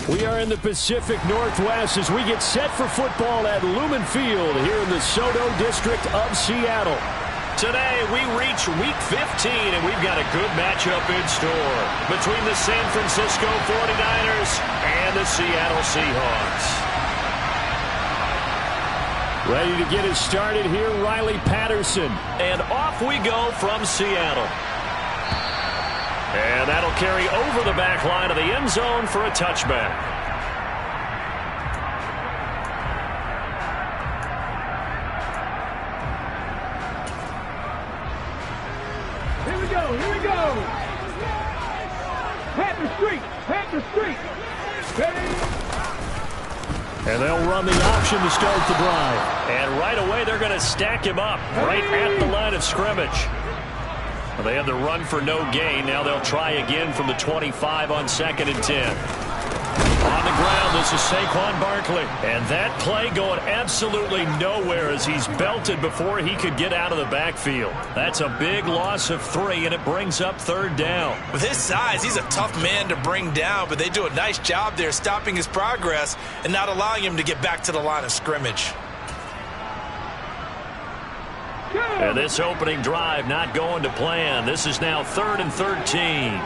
We are in the Pacific Northwest as we get set for football at Lumen Field here in the Soto District of Seattle. Today, we reach Week 15, and we've got a good matchup in store between the San Francisco 49ers and the Seattle Seahawks. Ready to get us started here, Riley Patterson. And off we go from Seattle. And that'll carry over the back line of the end zone for a touchback. Here we go, here we go. Panther Street. Ready? And they'll run the option to start the drive. And right away, they're going to stack him up right at the line of scrimmage. Well, they had the run for no gain. Now they'll try again from the 25 on 2nd and 10. On the ground, this is Saquon Barkley. And that play going absolutely nowhere as he's belted before he could get out of the backfield. That's a big loss of 3, and it brings up 3rd down. With his size, he's a tough man to bring down, but they do a nice job there stopping his progress and not allowing him to get back to the line of scrimmage. And this opening drive not going to plan. This is now 3rd and 13.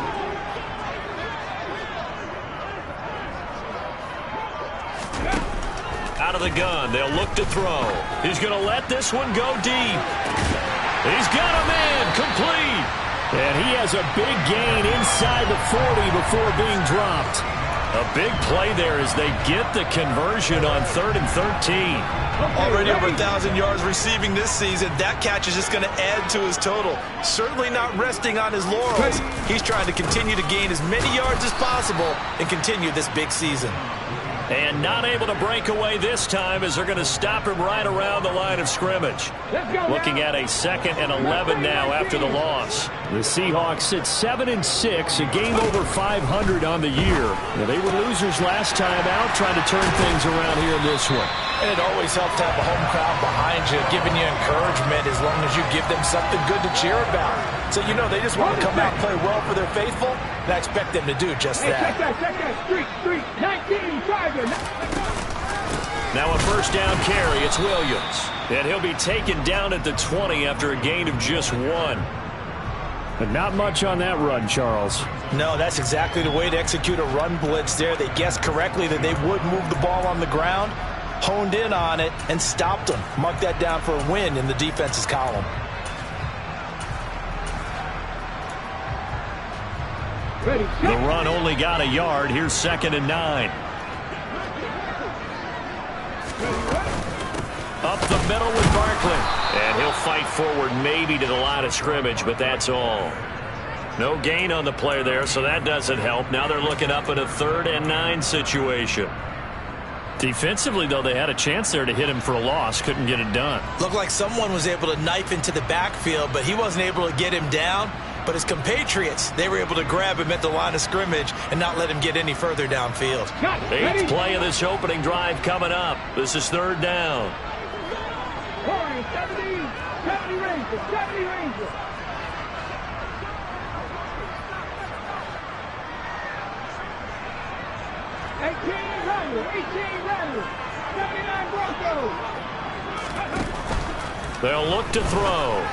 Out of the gun, they'll look to throw. He's going to let this one go deep. He's got a man, complete. And he has a big gain inside the 40 before being dropped. A big play there as they get the conversion on 3rd and 13. Already over 1,000 yards receiving this season. That catch is just going to add to his total. Certainly not resting on his laurels. He's trying to continue to gain as many yards as possible and continue this big season. And not able to break away this time as they're going to stop him right around the line of scrimmage. Looking at a 2nd and 11 now after the loss. The Seahawks sit 7-6, a game over 500 on the year. Now, they were losers last time out, trying to turn things around here in this one. And it always helps to have a home crowd behind you, giving you encouragement as long as you give them something good to cheer about. So, you know, they just want to come out and play well for their faithful, and I expect them to do just that. Check that. Street. 19, driving. Now a 1st down carry. It's Williams. And he'll be taken down at the 20 after a gain of just 1. But not much on that run, Charles. No, that's exactly the way to execute a run blitz there. They guessed correctly that they would move the ball on the ground, honed in on it, and stopped them. Mark that down for a win in the defense's column. The run only got a yard. Here's 2nd and 9. Up the middle with Barkley. And he'll fight forward maybe to the line of scrimmage, but that's all. No gain on the play there, so that doesn't help. Now they're looking up at a 3rd and 9 situation. Defensively, though, they had a chance there to hit him for a loss. Couldn't get it done. Looked like someone was able to knife into the backfield, but he wasn't able to get him down. But his compatriots, they were able to grab him at the line of scrimmage and not let him get any further downfield. 8th play of this opening drive coming up. This is 3rd down. 70 Rangers. 18 Rattlers. 79 Broncos. They'll look to throw.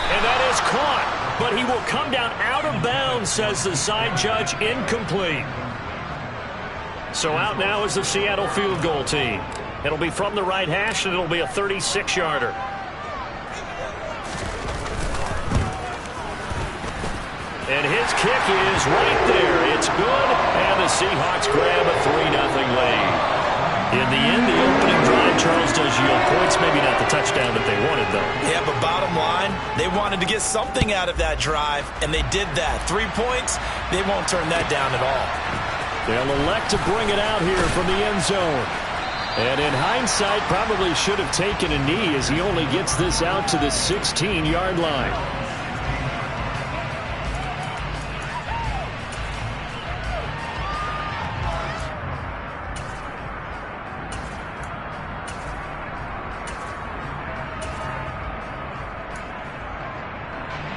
And that is caught, but he will come down out of bounds, says the side judge, incomplete. So out now is the Seattle field goal team. It'll be from the right hash, and it'll be a 36-yarder. And his kick is right there. It's good, and the Seahawks grab a 3-0 lead. In the end, the opening drive, Charles, does yield points. Maybe not the touchdown that they wanted, though. Yeah, but bottom line, they wanted to get something out of that drive, and they did that. 3 points, they won't turn that down at all. They'll elect to bring it out here from the end zone. And in hindsight, probably should have taken a knee as he only gets this out to the 16-yard line.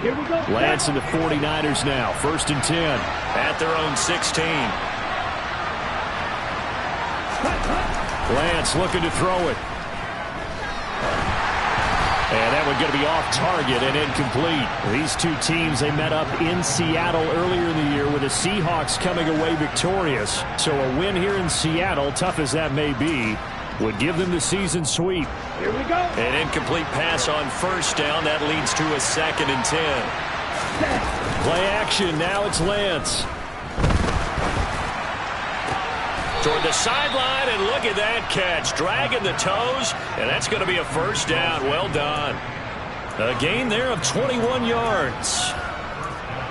Here we go. Lance and the 49ers now. 1st and 10. At their own 16. Lance looking to throw it. And that one going to be off target and incomplete. These two teams, they met up in Seattle earlier in the year with the Seahawks coming away victorious. So a win here in Seattle, tough as that may be, would give them the season sweep. Here we go. An incomplete pass on 1st down. That leads to a 2nd and 10. Play action. Now it's Lance. Toward the sideline, and look at that catch. Dragging the toes, and that's going to be a 1st down. Well done. A gain there of 21 yards.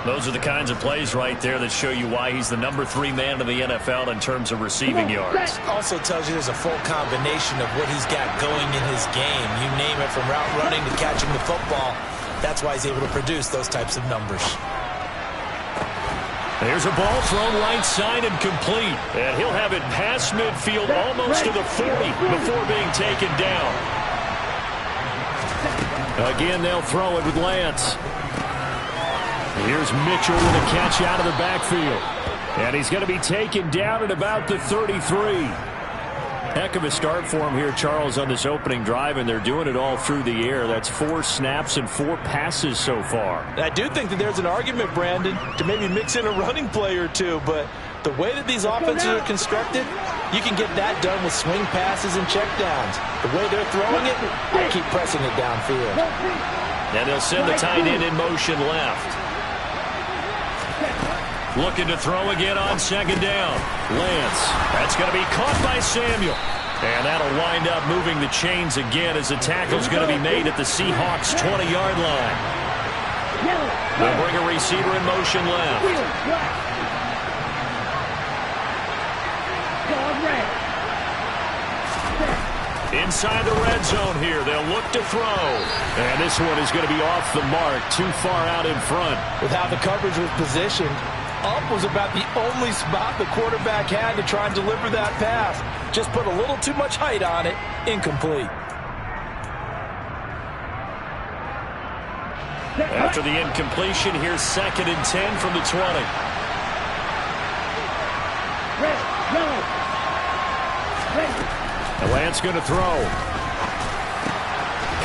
Those are the kinds of plays right there that show you why he's the number 3 man in the NFL in terms of receiving yards. Also tells you there's a full combination of what he's got going in his game. You name it, from route running to catching the football. That's why he's able to produce those types of numbers. There's a ball thrown right side and complete. And he'll have it past midfield almost to the 40 before being taken down. Again, they'll throw it with Lance. Here's Mitchell with a catch out of the backfield. And he's going to be taken down at about the 33. Heck of a start for him here, Charles, on this opening drive, and they're doing it all through the air. That's 4 snaps and 4 passes so far. I do think that there's an argument, Brandon, to maybe mix in a running play or two, but the way that these offenses are constructed, you can get that done with swing passes and checkdowns. The way they're throwing it, I keep pressing it downfield. And they'll send the tight end in motion left. Looking to throw again on 2nd down. Lance. That's going to be caught by Samuel. And that'll wind up moving the chains again as the tackle's going to be made at the Seahawks' 20-yard line. They'll bring a receiver in motion left. Inside the red zone here. They'll look to throw. And this one is going to be off the mark, too far out in front. With how the coverage was positioned, up was about the only spot the quarterback had to try and deliver that pass. Just put a little too much height on it. Incomplete. After the incompletion, here's 2nd and 10 from the 20. And Lance going to throw.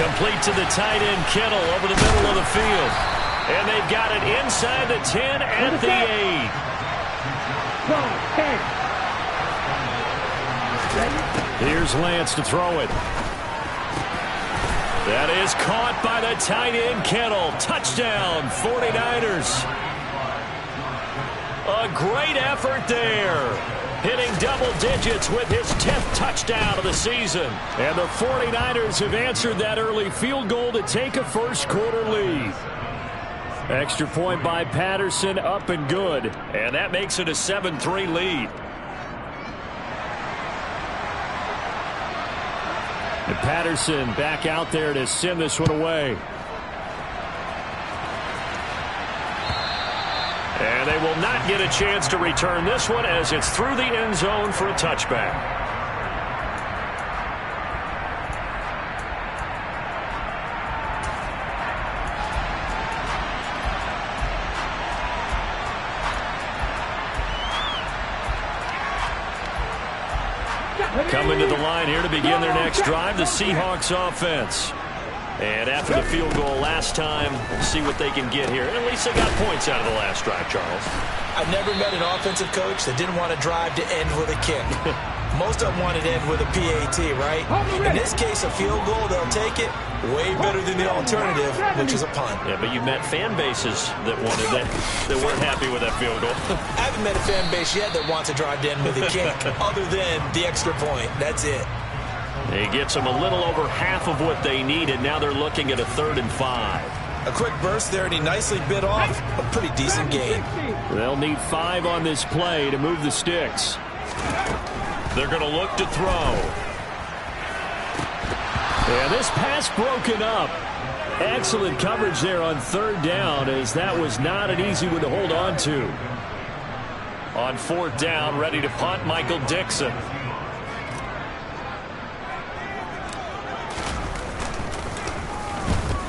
Complete to the tight end, Kittle, over the middle of the field. And they've got it inside the 10 at the 8. Here's Lance to throw it. That is caught by the tight end, Kittle. Touchdown, 49ers. A great effort there. Hitting double digits with his 10th touchdown of the season. And the 49ers have answered that early field goal to take a first-quarter lead. Extra point by Patterson, up and good. And that makes it a 7-3 lead. And Patterson back out there to send this one away. And they will not get a chance to return this one as it's through the end zone for a touchback. Coming to the line here to begin their next drive, the Seahawks offense. And after the field goal last time, see what they can get here. And at least they got points out of the last drive, Charles. I've never met an offensive coach that didn't want to drive to end with a kick. Most of them want to end with a PAT, right? In this case, a field goal, they'll take it. Way better than the alternative, which is a punt. Yeah, but you've met fan bases that wanted that weren't happy with that field goal. I haven't met a fan base yet that wants to drive to end with a kick, other than the extra point. That's it. He gets them a little over half of what they needed. Now they're looking at a 3rd and 5. A quick burst there, and he nicely bit off a pretty decent gain. They'll need 5 on this play to move the sticks. They're going to look to throw. And this pass broken up. Excellent coverage there on 3rd down, as that was not an easy one to hold on to. On 4th down, ready to punt, Michael Dixon.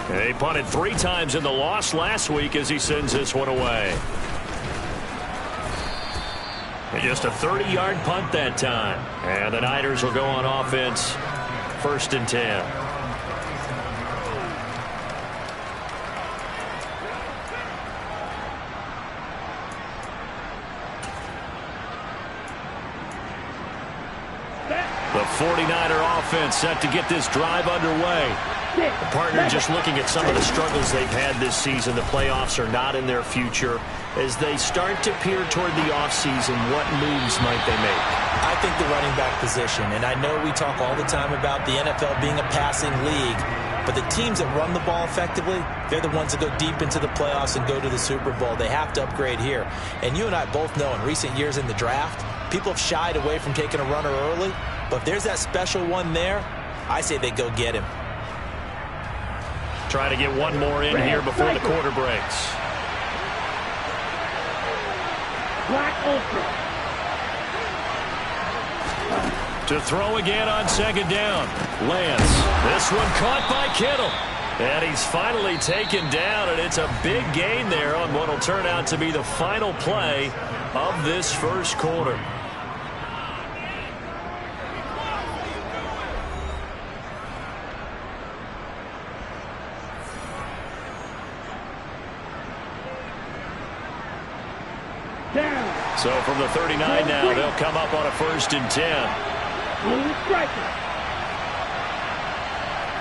He punted 3 times in the loss last week as he sends this one away. And just a 30-yard punt that time. And the Niners will go on offense, 1st and 10. The 49er offense set to get this drive underway. The partner just looking at some of the struggles they've had this season. The playoffs are not in their future. As they start to peer toward the offseason, what moves might they make? I think the running back position, and I know we talk all the time about the NFL being a passing league, but the teams that run the ball effectively, they're the ones that go deep into the playoffs and go to the Super Bowl. They have to upgrade here. And you and I both know in recent years in the draft, people have shied away from taking a runner early, but if there's that special one there, I say they go get him. Try to get one more in here before the quarter breaks. Black ultra. To throw again on 2nd down. Lance. This one caught by Kittle. And he's finally taken down, and it's a big gain there on what will turn out to be the final play of this first quarter. So from the 39 now, they'll come up on a 1st and 10. Blue striker.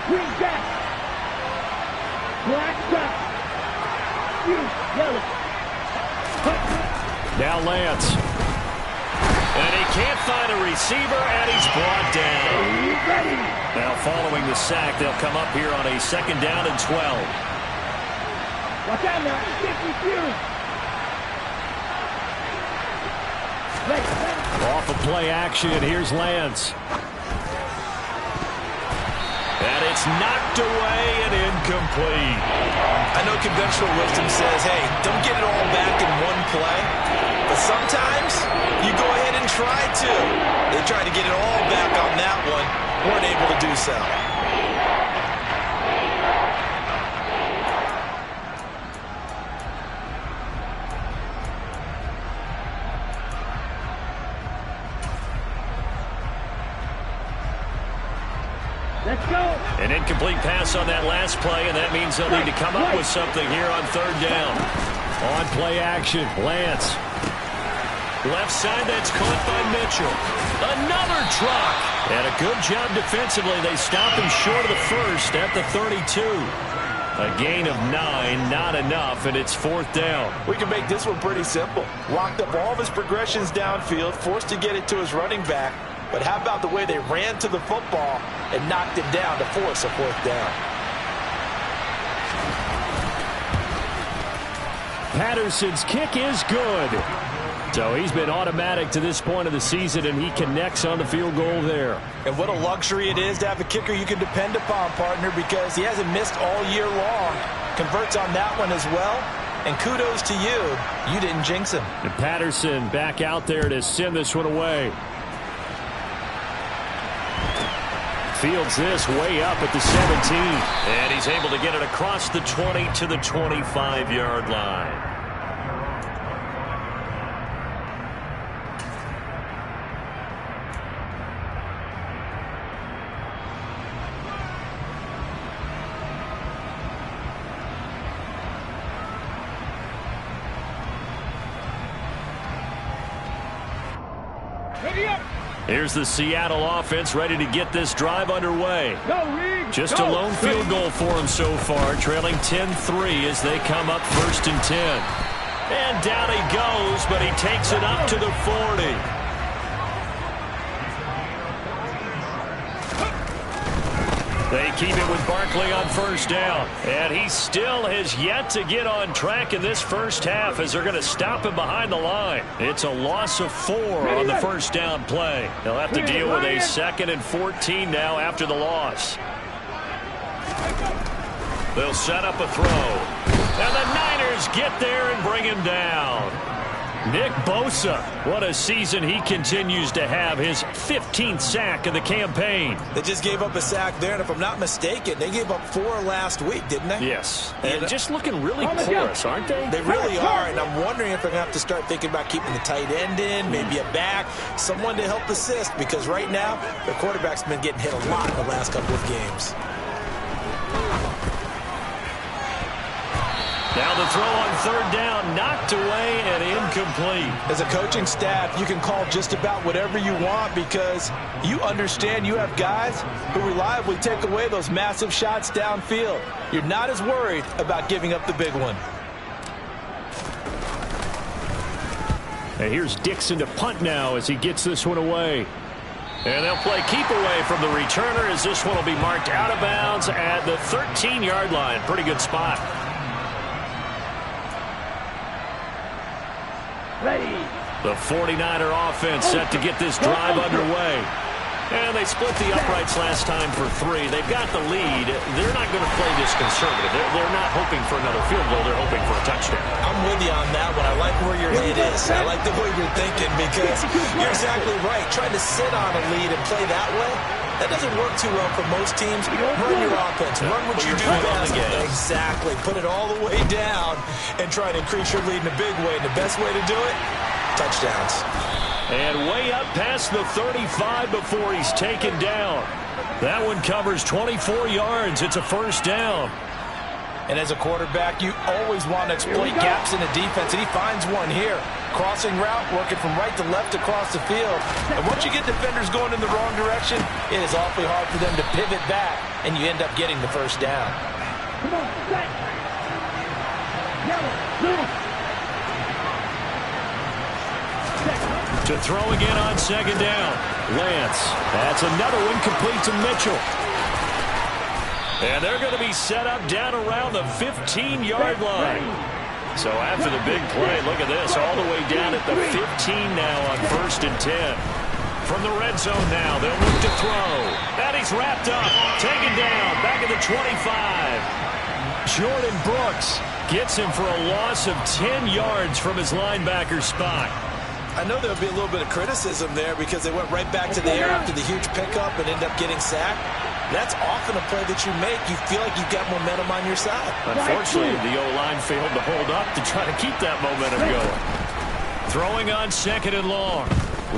Green jack. Black jack. Yellow. Now Lance. And he can't find a receiver, and he's brought down. Now following the sack, they'll come up here on a 2nd down and 12. Watch out now. Sticky Fury. Off of play action, here's Lance. And it's knocked away and incomplete. I know conventional wisdom says, hey, don't get it all back in one play. But sometimes you go ahead and try to. They tried to get it all back on that one. Weren't able to do so. Let's go. An incomplete pass on that last play, and that means they'll need to come up with something here on 3rd down. On play action, Lance. Left side, that's caught by Mitchell. Another truck. And a good job defensively. They stop him short of the 1st at the 32. A gain of 9, not enough, and it's 4th down. We can make this one pretty simple. Locked up all of his progressions downfield, forced to get it to his running back. But how about the way they ran to the football and knocked it down to force a 4th down? Patterson's kick is good. So he's been automatic to this point of the season, and he connects on the field goal there. And what a luxury it is to have a kicker you can depend upon, partner, because he hasn't missed all year long. Converts on that one as well. And kudos to you. You didn't jinx him. And Patterson back out there to send this one away. Fields this way up at the 17. And he's able to get it across the 20 to the 25-yard line. Here's the Seattle offense ready to get this drive underway. Just a lone field goal for them so far, trailing 10-3 as they come up 1st and 10. And down he goes, but he takes it up to the 40. They keep it with Barkley on 1st down. And he still has yet to get on track in this first half as they're going to stop him behind the line. It's a loss of 4 on the 1st down play. They'll have to deal with a 2nd and 14 now after the loss. They'll set up a throw. And the Niners get there and bring him down. Nick Bosa, what a season he continues to have, his 15th sack of the campaign. They just gave up a sack there, and if I'm not mistaken, they gave up 4 last week, didn't they? Yes, and just looking really porous, aren't they? They really are, and I'm wondering if they're going to have to start thinking about keeping the tight end in, maybe a back, someone to help assist, because right now, their quarterback's been getting hit a lot in the last couple of games. Now the throw on third down, knocked away and incomplete. As a coaching staff, you can call just about whatever you want because you understand you have guys who reliably take away those massive shots downfield. You're not as worried about giving up the big one. And here's Dixon to punt now as he gets this one away. And they'll play keep away from the returner as this one will be marked out of bounds at the 13-yard line. Pretty good spot. Ready. The 49er offense set to get this drive underway. And they split the uprights last time for 3. They've got the lead. They're not going to play this conservative. They're not hoping for another field goal. They're hoping for a touchdown. I'm with you on that one. I like where your head is. I like the way you're thinking because you're exactly right. Trying to sit on a lead and play that way, that doesn't work too well for most teams. Run your offense. Run what you do best. Exactly. Put it all the way down and try to increase your lead in a big way. And the best way to do it, touchdowns. And way up past the 35 before he's taken down. That one covers 24 yards. It's a first down. And as a quarterback, you always want to exploit gaps in the defense, and he finds one here. Crossing route, working from right to left across the field. And once you get defenders going in the wrong direction, it is awfully hard for them to pivot back, and you end up getting the first down. Come on, set. Yellow. To throw again on second down. Lance. That's another one complete to Mitchell. And they're going to be set up down around the 15-yard line. So after the big play, look at this, all the way down at the 15 now on 1st and 10. From the red zone now, they'll look to throw. And he's wrapped up, taken down, back at the 25. Jordan Brooks gets him for a loss of 10 yards from his linebacker spot. I know there'll be a little bit of criticism there because they went right back to the air after the huge pickup and ended up getting sacked. That's often a play that you make. You feel like you've got momentum on your side. Unfortunately, the O-line failed to hold up to try to keep that momentum going. Throwing on second and long.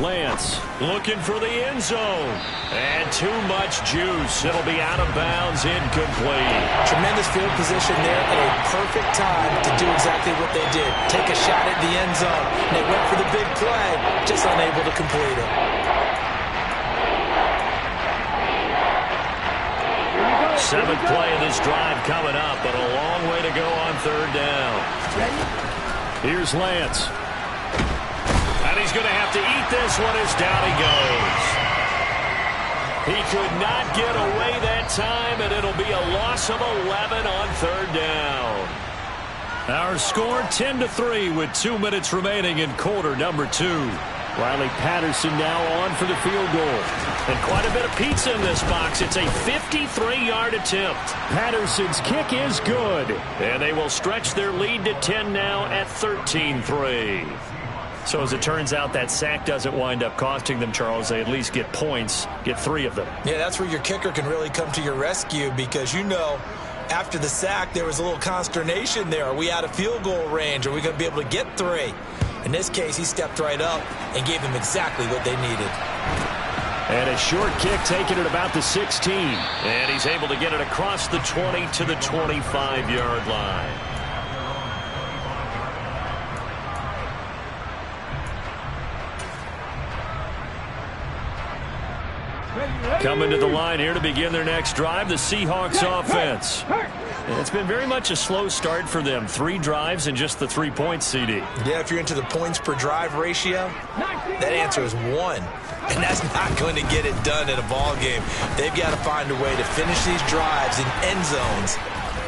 Lance looking for the end zone. And too much juice. It'll be out of bounds, incomplete. Tremendous field position there at a perfect time to do exactly what they did. Take a shot at the end zone. And they went for the big play, just unable to complete it. Seventh play of this drive coming up, but a long way to go on third down. Here's Lance. And he's going to have to eat this one as down he goes. He could not get away that time, and it'll be a loss of 11 on third down. Our score 10-3 with 2 minutes remaining in quarter number 2. Riley Patterson now on for the field goal. And quite a bit of pizza in this box. It's a 53-yard attempt. Patterson's kick is good. And they will stretch their lead to 10 now at 13-3. So as it turns out, that sack doesn't wind up costing them, Charles. They at least get points, get 3 of them. Yeah, that's where your kicker can really come to your rescue because you know after the sack there was a little consternation there. Are we out of field goal range? Are we going to be able to get 3? In this case, he stepped right up and gave them exactly what they needed. And a short kick taken at about the 16. And he's able to get it across the 20 to the 25-yard line. Coming to the line here to begin their next drive, the Seahawks offense. And it's been very much a slow start for them. 3 drives and just the 3 points, CD. Yeah, if you're into the points per drive ratio, that answer is 1. And that's not going to get it done in a ball game. They've got to find a way to finish these drives in end zones,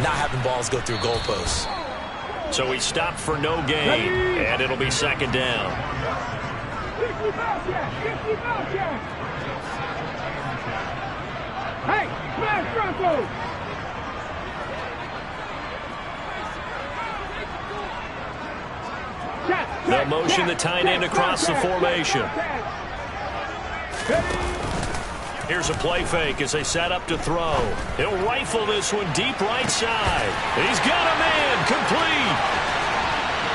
not having balls go through goalposts. So he stopped for no gain, and it'll be second down. 50 ball check. 50 ball check. Hey, smash Broncos. They'll motion the tight end across the formation. Here's a play fake as they set up to throw. He'll rifle this one deep right side. He's got a man complete.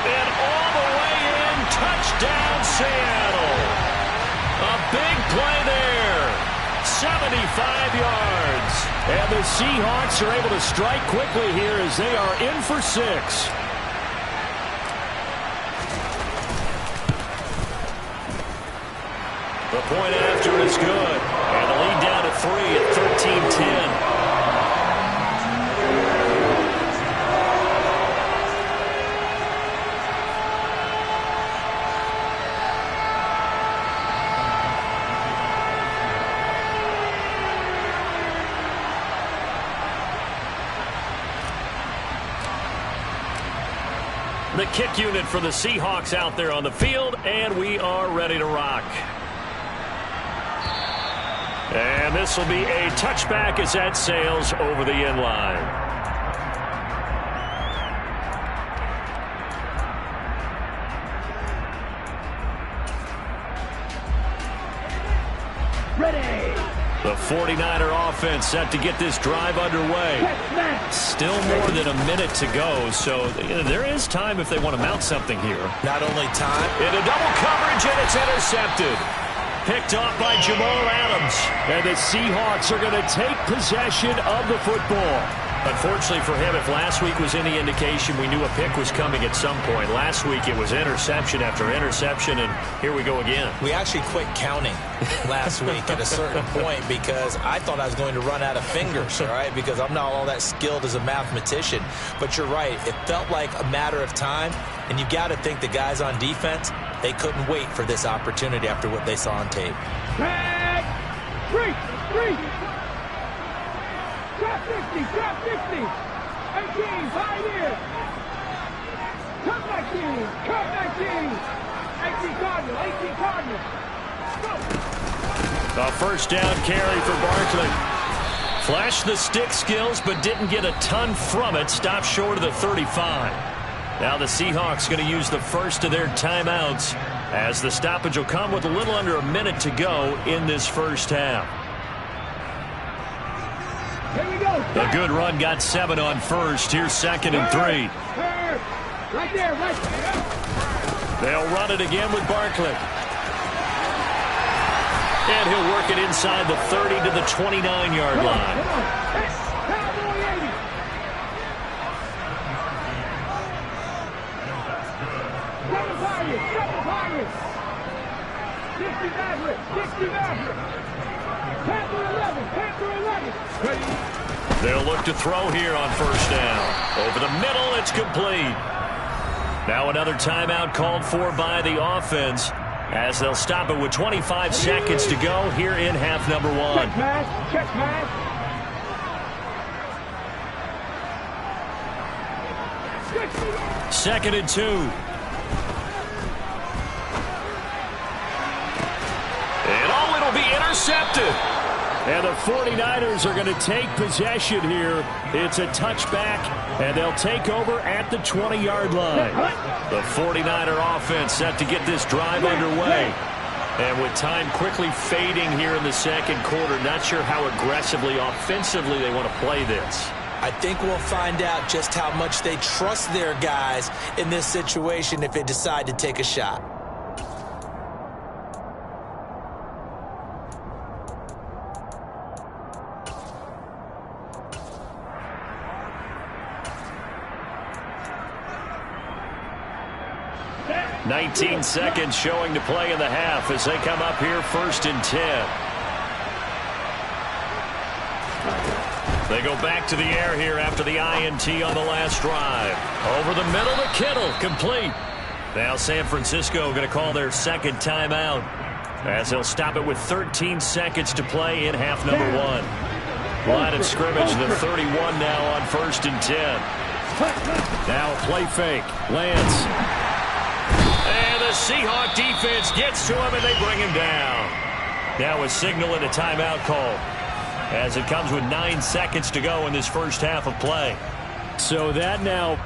And all the way in, touchdown Seattle. A big play there. 75 yards. And the Seahawks are able to strike quickly here as they are in for 6. The point after is good. And the lead down to 3 at 13-10. The kick unit for the Seahawks out there on the field, and we are ready to rock. And this will be a touchback as that sails over the end line. Ready. The 49er offense set to get this drive underway. Still more than a minute to go, so there is time if they want to mount something here. Not only time. Into double coverage, and it's intercepted. Picked off by Jamal Adams. And the Seahawks are going to take possession of the football. Unfortunately for him, if last week was any indication, we knew a pick was coming at some point. Last week it was interception after interception, and here we go again. We actually quit counting last week at a certain point because I thought I was going to run out of fingers, all right, because I'm not all that skilled as a mathematician. But you're right. It felt like a matter of time, and you got to think the guys on defense, they couldn't wait for this opportunity after what they saw on tape. Tag! Three! Drop 50! 18, Pioneer! Cut 19! 18 Cardinal! Go! A first down carry for Barkley. Flashed the stick skills, but didn't get a ton from it. Stopped short of the 35. Now the Seahawks going to use the first of their timeouts as the stoppage will come with a little under a minute to go in this first half. Here we go. A good run got 7 on first. Here's 2nd and 3. Right there. They'll run it again with Barkley. And he'll work it inside the 30 to the 29-yard line. Come on. Cowboy 80. Seven Pirates. 60 Maverick. Panther 11. They'll look to throw here on first down. Over the middle, it's complete. Now another timeout called for by the offense as they'll stop it with 25 seconds to go here in half number 1. Check pass. 2nd and 2. And it'll be intercepted. And the 49ers are going to take possession here. It's a touchback, and they'll take over at the 20-yard line. The 49er offense set to get this drive underway. And with time quickly fading here in the second quarter, not sure how aggressively, offensively they want to play this. I think we'll find out just how much they trust their guys in this situation if they decide to take a shot. "19 seconds showing to play in the half as they come up here 1st and 10. They go back to the air here after the INT on the last drive. Over the middle to Kittle, complete. Now San Francisco going to call their 2nd timeout as they'll stop it with 13 seconds to play in half number 1. Line of scrimmage, the 31 now on 1st and 10. Now a play fake. Lance. And the Seahawk defense gets to him, and they bring him down. Now a signal and a timeout call as it comes with 9 seconds to go in this first half of play. So that now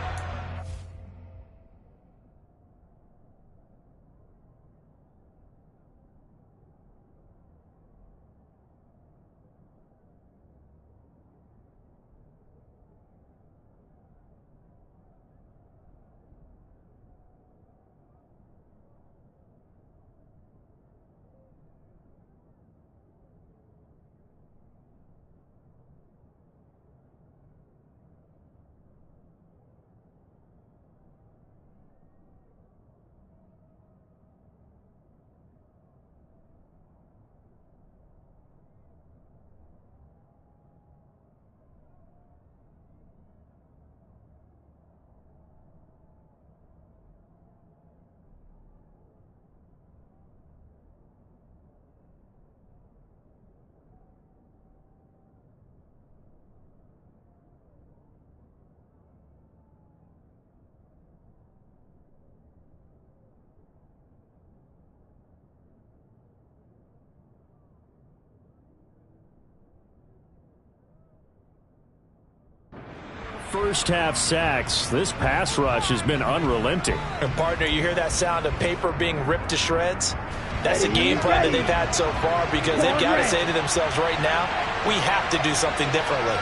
first half sacks. This pass rush has been unrelenting. And partner, you hear that sound of paper being ripped to shreds? That's the game plan that they've had so far, because they've got to say to themselves right now, we have to do something differently.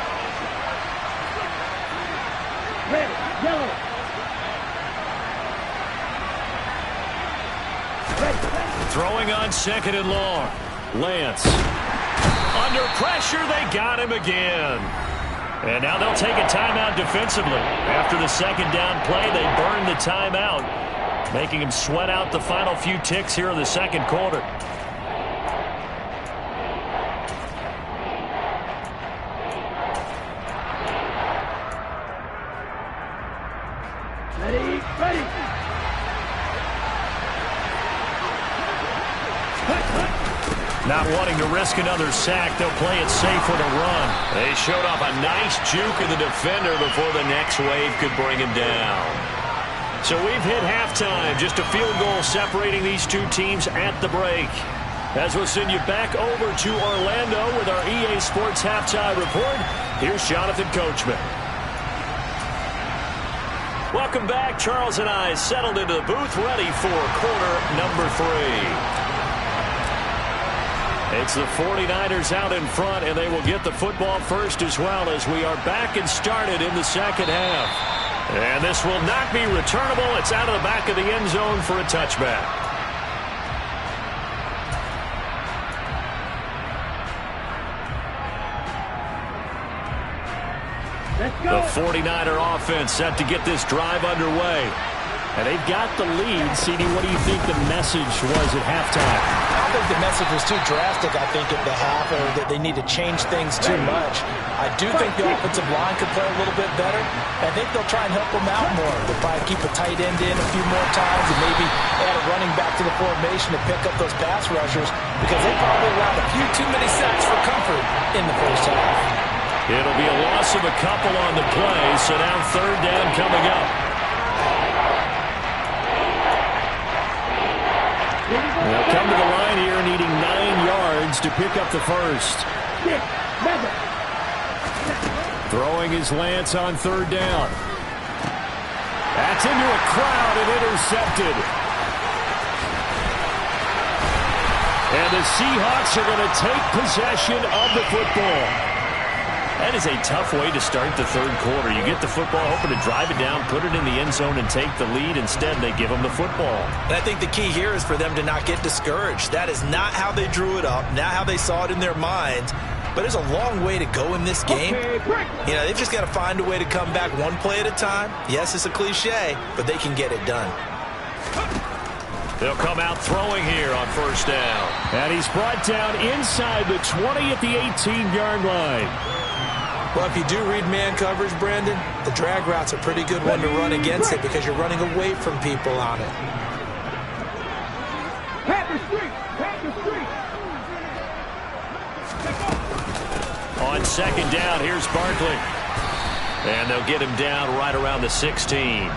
Red, yellow. Throwing on 2nd and long. Lance. Under pressure, they got him again. And now they'll take a timeout defensively. After the 2nd down play, they burn the timeout, making him sweat out the final few ticks here in the 2nd quarter. Ready, ready. Not wanting to risk another sack, they'll play it safe with a run. They showed off a nice juke of the defender before the next wave could bring him down. So we've hit halftime. Just a field goal separating these two teams at the break. As we'll send you back over to Orlando with our EA Sports Halftime Report, here's Jonathan Coachman. Welcome back. Charles and I settled into the booth, ready for quarter number 3. It's the 49ers out in front, and they will get the football first as well, as we are back and started in the 2nd half. And this will not be returnable. It's out of the back of the end zone for a touchback. The 49er offense set to get this drive underway. And they've got the lead. CD, what do you think the message was at halftime? I don't think the message was too drastic, I think, at the half, or that they need to change things too much. I do think the offensive line could play a little bit better. I think they'll try and help them out more. They'll probably keep a tight end in a few more times and maybe add a running back to the formation to pick up those pass rushers, because they probably allowed a few too many sacks for comfort in the first half. It'll be a loss of a couple on the play, so now 3rd down coming up. They'll come to the line here needing 9 yards to pick up the first. Throwing his Lance on 3rd down. That's into a crowd and intercepted. And the Seahawks are going to take possession of the football. That is a tough way to start the 3rd quarter. You get the football, hoping to drive it down, put it in the end zone, and take the lead. Instead, they give them the football. And I think the key here is for them to not get discouraged. That is not how they drew it up, not how they saw it in their minds. But there's a long way to go in this game. You know, they've just got to find a way to come back one play at a time. Yes, it's a cliche, but they can get it done. They'll come out throwing here on 1st down. And he's brought down inside the 20 at the 18-yard line. Well, if you do read man coverage, Brandon, the drag route's a pretty good one to run against it, because you're running away from people on it. On 2nd down, here's Barkley. And they'll get him down right around the 16.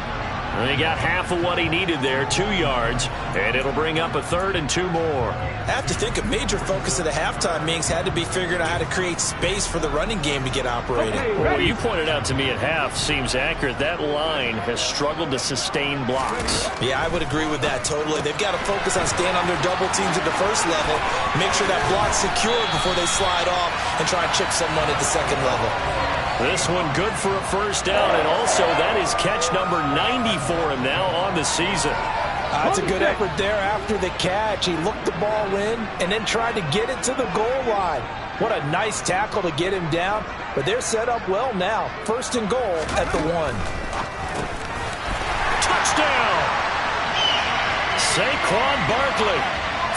And he got half of what he needed there, 2 yards, and it'll bring up a 3rd and 2 more. I have to think a major focus of the halftime meetings had to be figuring out how to create space for the running game to get operating. Well, what you pointed out to me at half seems accurate. That line has struggled to sustain blocks. Yeah, I would agree with that totally. They've got to focus on staying on their double teams at the first level, make sure that block's secured before they slide off and try and chip someone at the 2nd level. This one good for a 1st down, and also that is catch number 90 for him now on the season. That's a good effort there after the catch. He looked the ball in and then tried to get it to the goal line. What a nice tackle to get him down, but they're set up well now. 1st and goal at the 1. Touchdown! Saquon Barkley.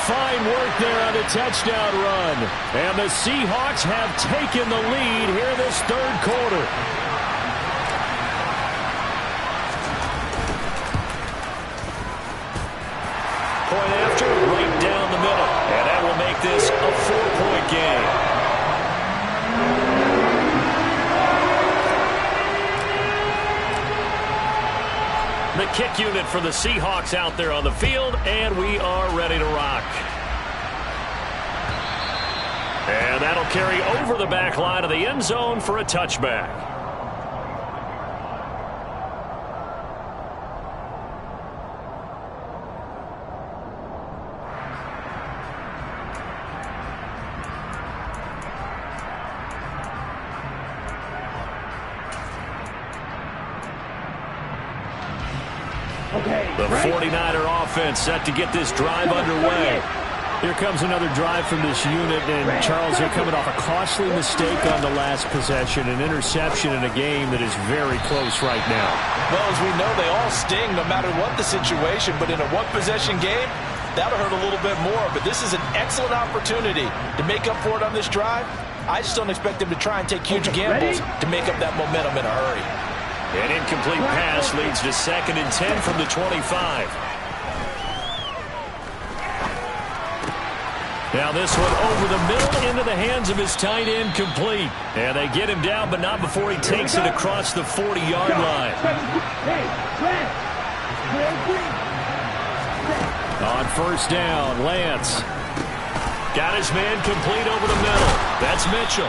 Fine work there on the touchdown run. And the Seahawks have taken the lead here in this 3rd quarter. Point after, right down the middle. And that will make this a 4-point game. The kick unit for the Seahawks out there on the field, and we are ready to rock. And that'll carry over the back line of the end zone for a touchback. The 49er offense set to get this drive underway. Here comes another drive from this unit, and Charles, they're coming off a costly mistake on the last possession, an interception in a game that is very close right now. Well, as we know, they all sting no matter what the situation, but in a one-possession game, that'll hurt a little bit more. But this is an excellent opportunity to make up for it on this drive. I just don't expect them to try and take huge gambles to make up that momentum in a hurry. An incomplete pass leads to 2nd and 10 from the 25. Now this one over the middle into the hands of his tight end, complete. And they get him down, but not before he takes it across the 40-yard line. On first down, Lance. Got his man complete over the middle. That's Mitchell.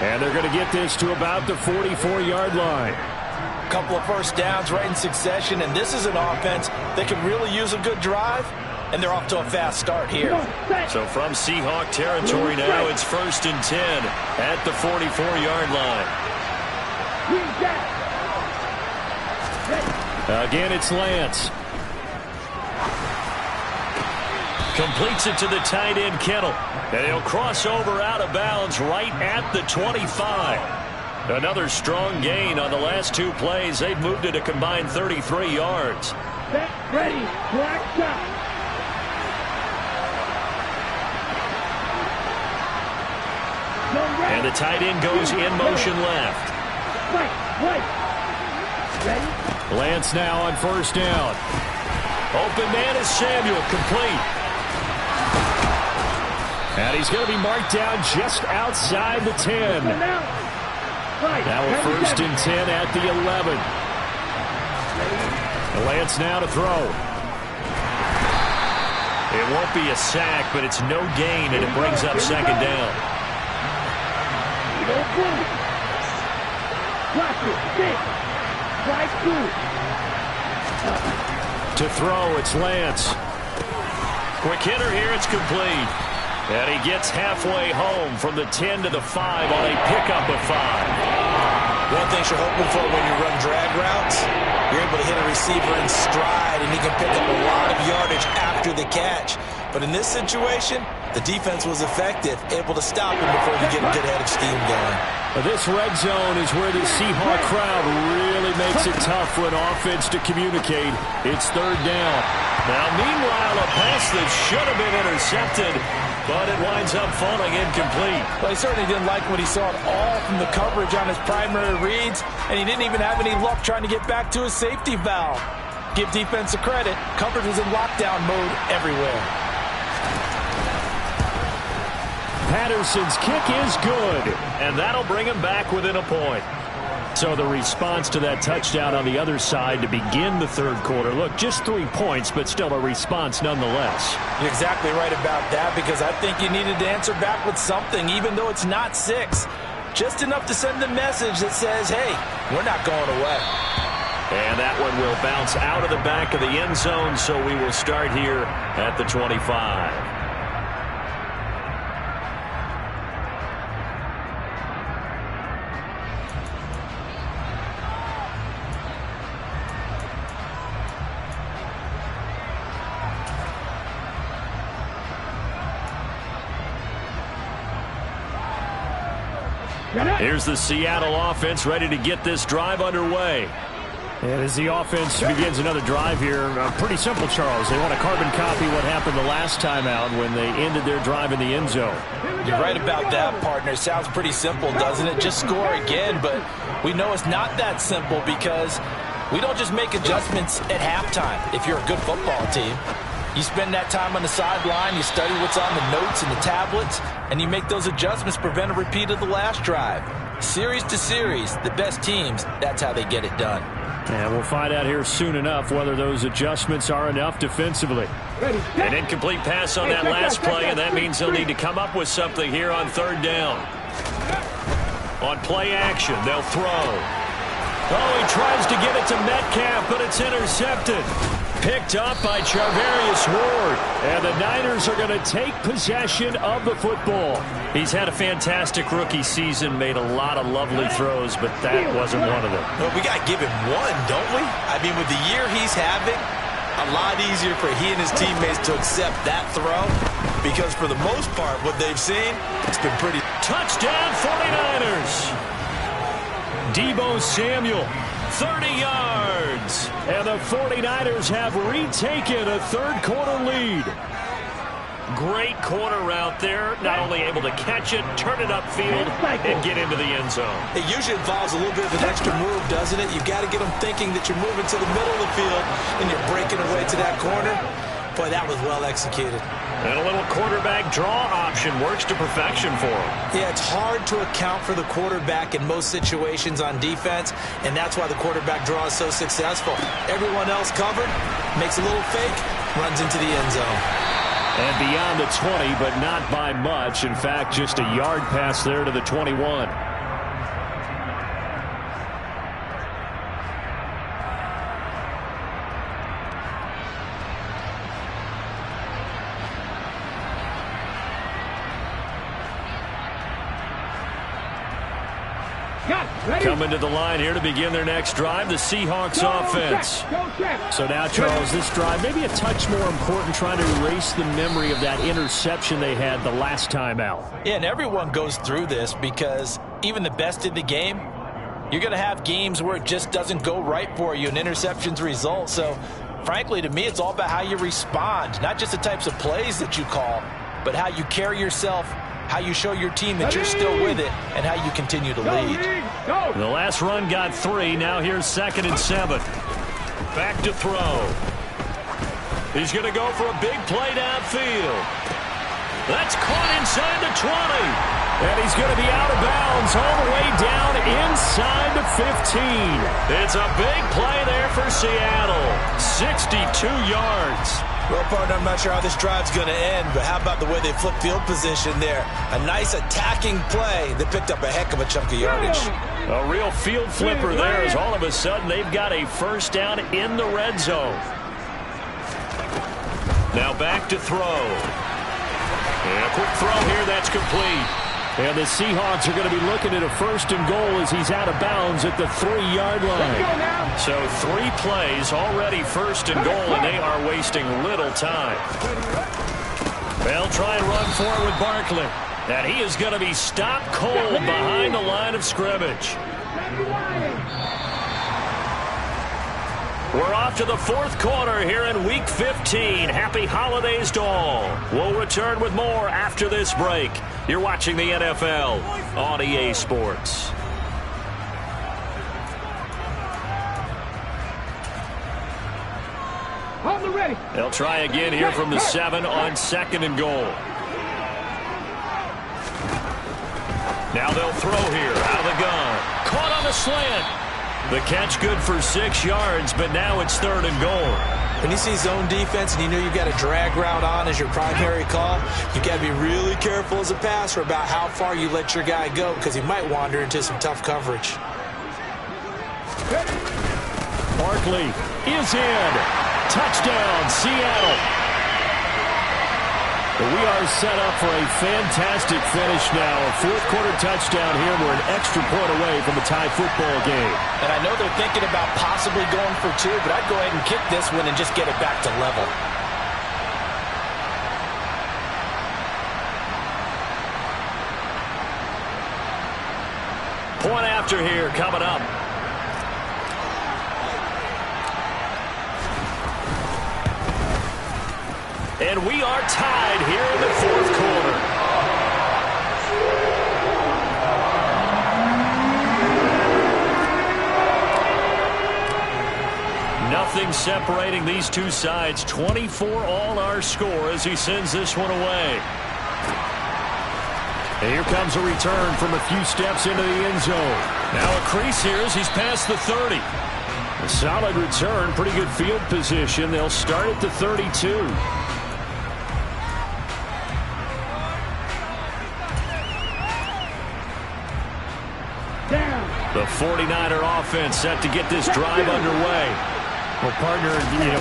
And they're going to get this to about the 44-yard line. Couple of first downs right in succession, and this is an offense that can really use a good drive, and they're off to a fast start here. So from Seahawk territory now, it's 1st and 10 at the 44-yard line. Again, it's Lance. Completes it to the tight end, Kittle. And he'll cross over out of bounds right at the 25. Another strong gain on the last 2 plays. They've moved it a combined 33 yards. Set, ready, black shot. And the tight end goes in motion left. Ready. Lance now on first down. Open man is Samuel, complete. And he's going to be marked down just outside the 10. Now a 1st and 10 at the 11. Lance now to throw. It won't be a sack, but it's no gain, and it brings up 2nd down. To throw, it's Lance. Quick hitter here, it's complete. And he gets halfway home from the 10 to the 5 on a pickup of 5. One thing you're hoping for when you run drag routes, you're able to hit a receiver in stride, and he can pick up a lot of yardage after the catch. But in this situation, the defense was effective, able to stop him before he get a good head of steam going. This red zone is where the Seahawk crowd really makes it tough for an offense to communicate. It's 3rd down. Now, meanwhile, a pass that should have been intercepted, but it winds up falling incomplete. Well, he certainly didn't like what he saw at all from the coverage on his primary reads, and he didn't even have any luck trying to get back to his safety valve. Give defense a credit. Coverage was in lockdown mode everywhere. Patterson's kick is good. And that'll bring him back within a point. So the response to that touchdown on the other side to begin the 3rd quarter. Look, just 3 points, but still a response nonetheless. You're exactly right about that, because I think you needed to answer back with something, even though it's not 6. Just enough to send a message that says, hey, we're not going away. And that one will bounce out of the back of the end zone, so we will start here at the 25. Here's the Seattle offense ready to get this drive underway. And as the offense begins another drive here, pretty simple, Charles. They want to carbon copy what happened the last time out when they ended their drive in the end zone. You're right about that, partner. Sounds pretty simple, doesn't it? Just score again, but we know it's not that simple because we don't just make adjustments at halftime if you're a good football team. You spend that time on the sideline, you study what's on the notes and the tablets, and you make those adjustments, prevent a repeat of the last drive. Series to series, the best teams, that's how they get it done. And we'll find out here soon enough whether those adjustments are enough defensively. An incomplete pass on that last play, and that means they'll need to come up with something here on 3rd down. On play action, they'll throw. Oh, he tries to get it to Metcalf, but it's intercepted. Picked up by Charvarius Ward. And the Niners are going to take possession of the football. He's had a fantastic rookie season, made a lot of lovely throws, but that wasn't one of them. Well, we got to give him one, don't we? I mean, with the year he's having, a lot easier for he and his teammates to accept that throw because for the most part, what they've seen, it's been pretty. Touchdown 49ers. Deebo Samuel, 30 yards. And the 49ers have retaken a third-quarter lead. Great corner route there. Not only able to catch it, turn it upfield, and get into the end zone. It usually involves a little bit of an extra move, doesn't it? You've got to get them thinking that you're moving to the middle of the field and you're breaking away to that corner. Boy, that was well executed. And a little quarterback draw option works to perfection for him. Yeah, it's hard to account for the quarterback in most situations on defense, and that's why the quarterback draw is so successful. Everyone else covered, makes a little fake, runs into the end zone. And beyond the 20, but not by much. In fact, just a yard pass there to the 21. Coming to the line here to begin their next drive, the Seahawks offense. So now, Charles, this drive maybe a touch more important, trying to erase the memory of that interception they had the last time out. Yeah, and everyone goes through this because even the best in the game, you're going to have games where it just doesn't go right for you and interceptions result. So, frankly, to me, it's all about how you respond, not just the types of plays that you call, but how you carry yourself, how you show your team that you're still with it, and how you continue to lead. The last run got 3. Now here's 2nd and 7. Back to throw. He's going to go for a big play downfield. That's caught inside the 20. And he's going to be out of bounds all the way down inside the 15. It's a big play there for Seattle. 62 yards. Well, partner, I'm not sure how this drive's going to end, but how about the way they flip field position there? A nice attacking play that picked up a heck of a chunk of yardage. A real field flipper there as all of a sudden they've got a first down in the red zone. Now back to throw. And a quick throw here, that's complete. And the Seahawks are going to be looking at a 1st and goal as he's out of bounds at the 3-yard line. So 3 plays already 1st and goal, and they are wasting little time. They'll try and run forward with Barkley. And he is going to be stopped cold behind the line of scrimmage. We're off to the 4th quarter here in Week 15. Happy holidays to all. We'll return with more after this break. You're watching the NFL on EA Sports. They'll try again here from the 7 on 2nd and goal. Now they'll throw here out of the gun. Caught on the slant. The catch good for 6 yards, but now it's 3rd and goal. When you see zone defense and you know you've got a drag route on as your primary call, you've got to be really careful as a passer about how far you let your guy go because he might wander into some tough coverage. Barkley is in. Touchdown, Seattle. We are set up for a fantastic finish now. A 4th-quarter touchdown here. We're an extra point away from a tie football game. And I know they're thinking about possibly going for 2, but I'd go ahead and kick this one and just get it back to level. Point after here coming up. And we are tied here in the 4th quarter. Nothing separating these two sides. 24 all our score as he sends this one away. And here comes a return from a few steps into the end zone. Now a crease here as he's past the 30. A solid return, pretty good field position. They'll start at the 32. The 49er offense set to get this drive underway. Well, partner,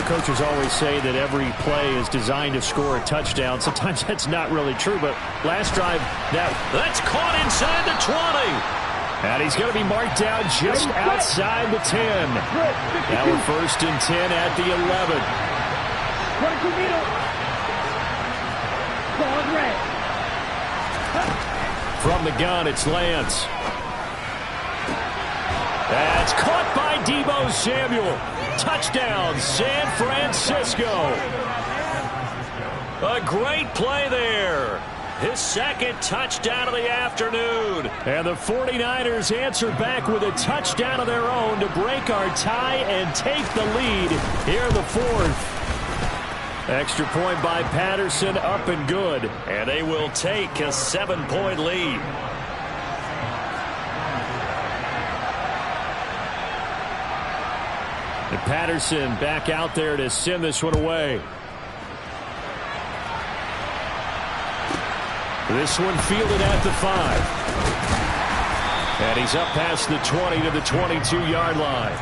coaches always say that every play is designed to score a touchdown. Sometimes that's not really true, but last drive, that's caught inside the 20. And he's going to be marked down just outside the 10. Now we're 1st and 10 at the 11. 22 middle. Ball red. From the gun, it's Lance. That's caught by Deebo Samuel. Touchdown, San Francisco. A great play there. His second touchdown of the afternoon. And the 49ers answer back with a touchdown of their own to break our tie and take the lead here in the fourth. Extra point by Patterson, up and good. And they will take a 7-point lead. And Patterson back out there to send this one away. This one fielded at the 5. And he's up past the 20 to the 22-yard line.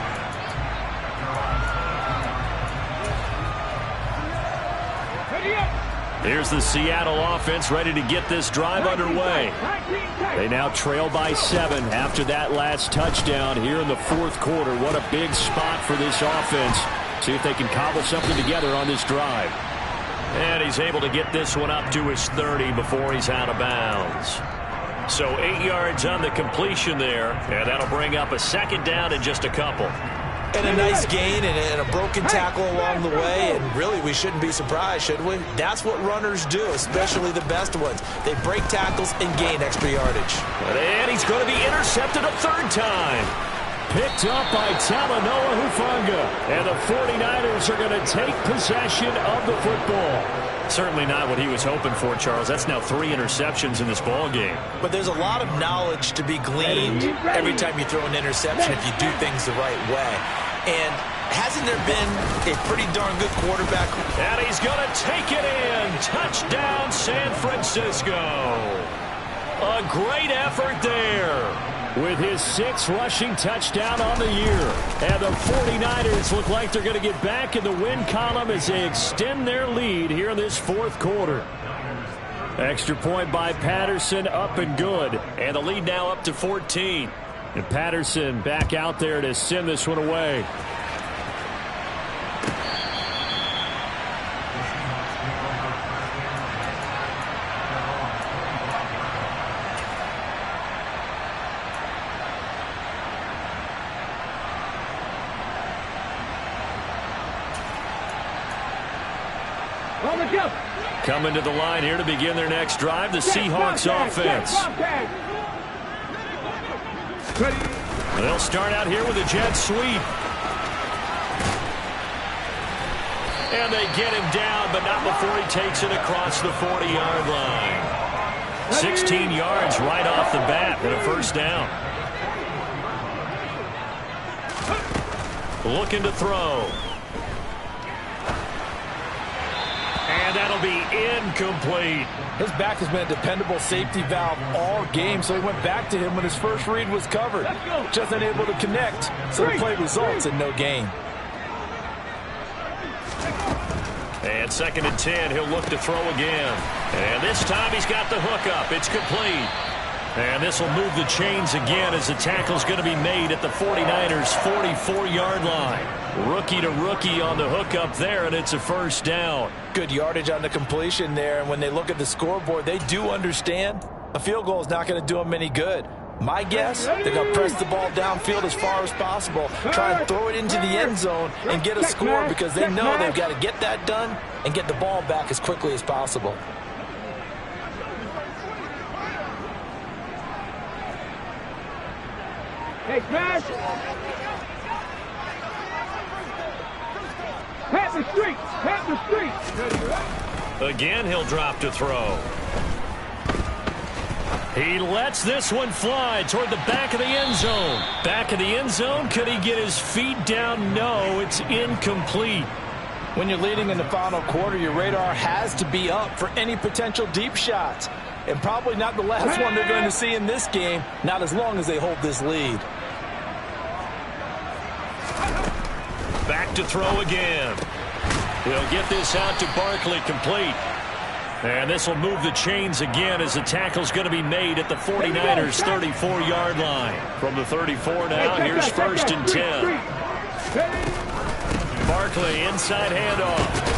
Here's the Seattle offense ready to get this drive underway. They now trail by 7 after that last touchdown here in the fourth quarter. What a big spot for this offense. See if they can cobble something together on this drive. And he's able to get this one up to his 30 before he's out of bounds. So 8 yards on the completion there, and that'll bring up a second down in just a couple. And a nice gain and a broken tackle along the way, and really we shouldn't be surprised, should we? That's what runners do, especially the best ones. They break tackles and gain extra yardage. And he's going to be intercepted a third time. Picked up by Talanoa Hufanga. And the 49ers are going to take possession of the football. Certainly not what he was hoping for, Charles. That's now 3 interceptions in this ball game. But there's a lot of knowledge to be gleaned every time you throw an interception if you do things the right way. And hasn't there been a pretty darn good quarterback? And he's going to take it in. Touchdown, San Francisco. A great effort there. With his 6th rushing touchdown on the year. And the 49ers look like they're going to get back in the win column as they extend their lead here in this fourth quarter. Extra point by Patterson, up and good. And the lead now up to 14. And Patterson back out there to send this one away. Coming to the line here to begin their next drive, the Seahawks offense. They'll start out here with a jet sweep. And they get him down, but not before he takes it across the 40-yard line. 16 yards right off the bat and a first down. Looking to throw. And that'll be incomplete. His back has been a dependable safety valve all game, so he went back to him when his first read was covered. Just unable to connect, so the play results in no gain. And 2nd and 10, he'll look to throw again. And this time he's got the hook up. It's complete. And this will move the chains again as the tackle's going to be made at the 49ers' 44-yard line. Rookie to rookie on the hook up there, and it's a first down. Good yardage on the completion there, and when they look at the scoreboard, they do understand a field goal is not going to do them any good. My guess, they're going to press the ball downfield as far as possible, try and throw it into the end zone and get a score because they know they've got to get that done and get the ball back as quickly as possible. Hey, smash! Pat the street! Pat the street! Again, he'll drop to throw. He lets this one fly toward the back of the end zone. Back of the end zone, could he get his feet down? No, it's incomplete. When you're leading in the final quarter, your radar has to be up for any potential deep shots. And probably not the last one they're going to see in this game, not as long as they hold this lead. Back to throw again. He'll get this out to Barkley, complete. And this will move the chains again as the tackle's going to be made at the 49ers' 34-yard line. From the 34 now, here's 1st and 10. Barkley inside handoff.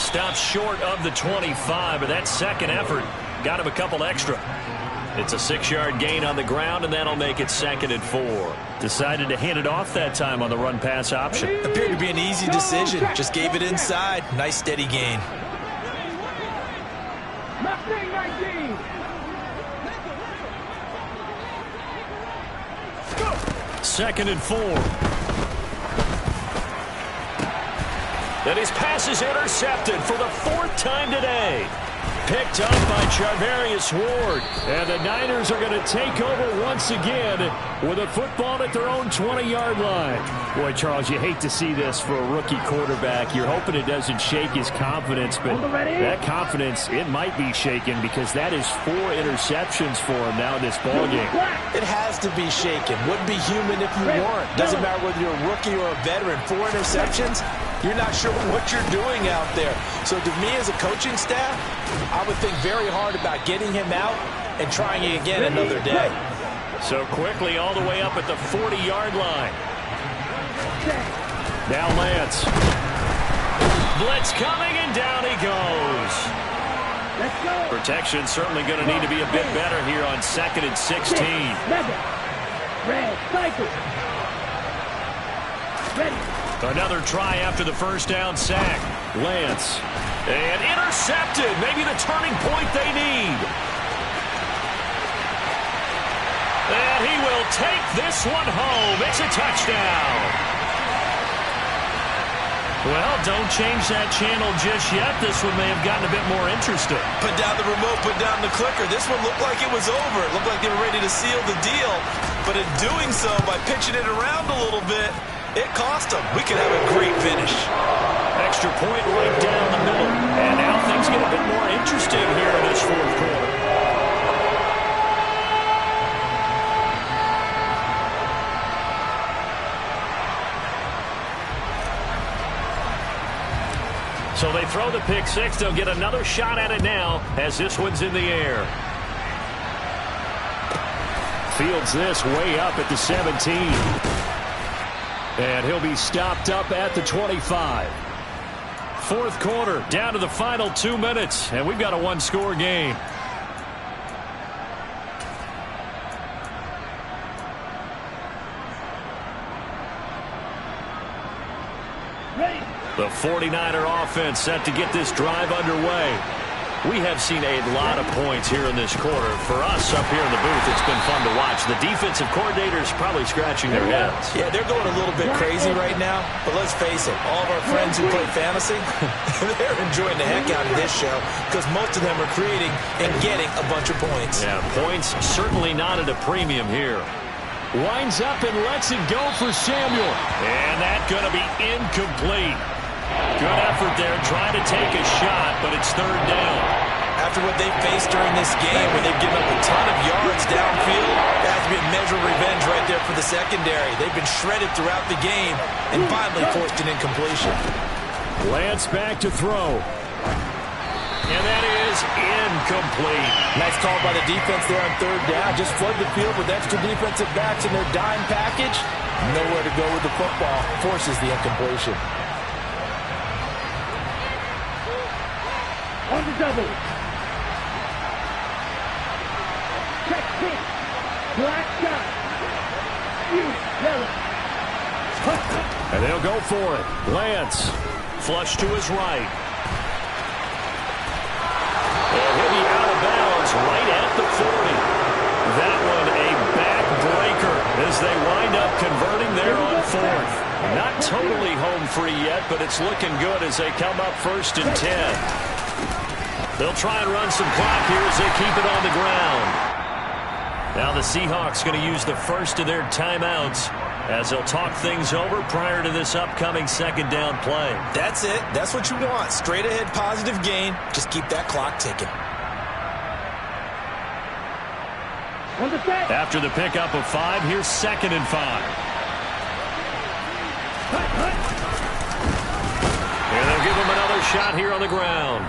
Stops short of the 25, but that second effort got him a couple extra. It's a 6-yard gain on the ground, and that'll make it 2nd and 4. Decided to hand it off that time on the run-pass option. Appeared to be an easy decision. Just gave it inside. Nice steady gain. Mustang 19. 2nd and 4. And his pass is intercepted for the 4th time today. Picked up by Charvarius Ward. And the Niners are going to take over once again with a football at their own 20-yard line. Boy, Charles, you hate to see this for a rookie quarterback. You're hoping it doesn't shake his confidence, but that confidence, it might be shaken because that is 4 interceptions for him now in this ballgame. It has to be shaken. Wouldn't be human if you weren't. Doesn't matter whether you're a rookie or a veteran. 4 interceptions, you're not sure what you're doing out there. So to me as a coaching staff, I would think very hard about getting him out and trying it again another day. So quickly all the way up at the 40-yard line. Now Lance. Blitz coming, and down he goes. Let's go. Protection certainly going to need to be a bit better here on 2nd and 16. Red, cycle. Ready. Another try after the first down sack. Lance. And intercepted. Maybe the turning point they need. And he will take this one home. It's a touchdown. Well, don't change that channel just yet. This one may have gotten a bit more interesting. Put down the remote, put down the clicker. This one looked like it was over. It looked like they were ready to seal the deal. But in doing so, by pitching it around a little bit, it cost them. We could have a great finish. Extra point right down the middle. And now things get a bit more interesting here in this 4th quarter. So they throw the pick 6. They'll get another shot at it now as this one's in the air. Fields this way up at the 17. And he'll be stopped up at the 25. 4th quarter, down to the final 2 minutes, and we've got a 1-score game. Ready. The 49er offense set to get this drive underway. We have seen a lot of points here in this quarter. For us up here in the booth, it's been fun to watch. The defensive coordinators probably scratching their heads. Yeah, they're going a little bit crazy right now, but let's face it, all of our friends who play fantasy, they're enjoying the heck out of this show because most of them are creating and getting a bunch of points. Yeah, points certainly not at a premium here. Winds up and lets it go for Samuel. And that's going to be incomplete. Good effort there, trying to take a shot, but it's 3rd down. After what they faced during this game, where they've given up a ton of yards downfield, that has to be a measure of revenge right there for the secondary. They've been shredded throughout the game and finally forced an incompletion. Lance back to throw. And that is incomplete. Nice call by the defense there on 3rd down. Just flood the field with extra defensive backs in their dime package. Nowhere to go with the football. Forces the incompletion. On the double. Check six. Black shot. Yellow. And they'll go for it. Lance. Flush to his right. And he'll be out of bounds right at the 40. That one a backbreaker as they wind up converting there on 4th. Not totally home free yet, but it's looking good as they come up 1st and 10. They'll try and run some clock here as they keep it on the ground. Now the Seahawks going to use the first of their timeouts as they'll talk things over prior to this upcoming 2nd down play. That's it. That's what you want. Straight ahead positive gain. Just keep that clock ticking. On the set. After the pickup of 5, here's 2nd and 5. And they'll give him another shot here on the ground.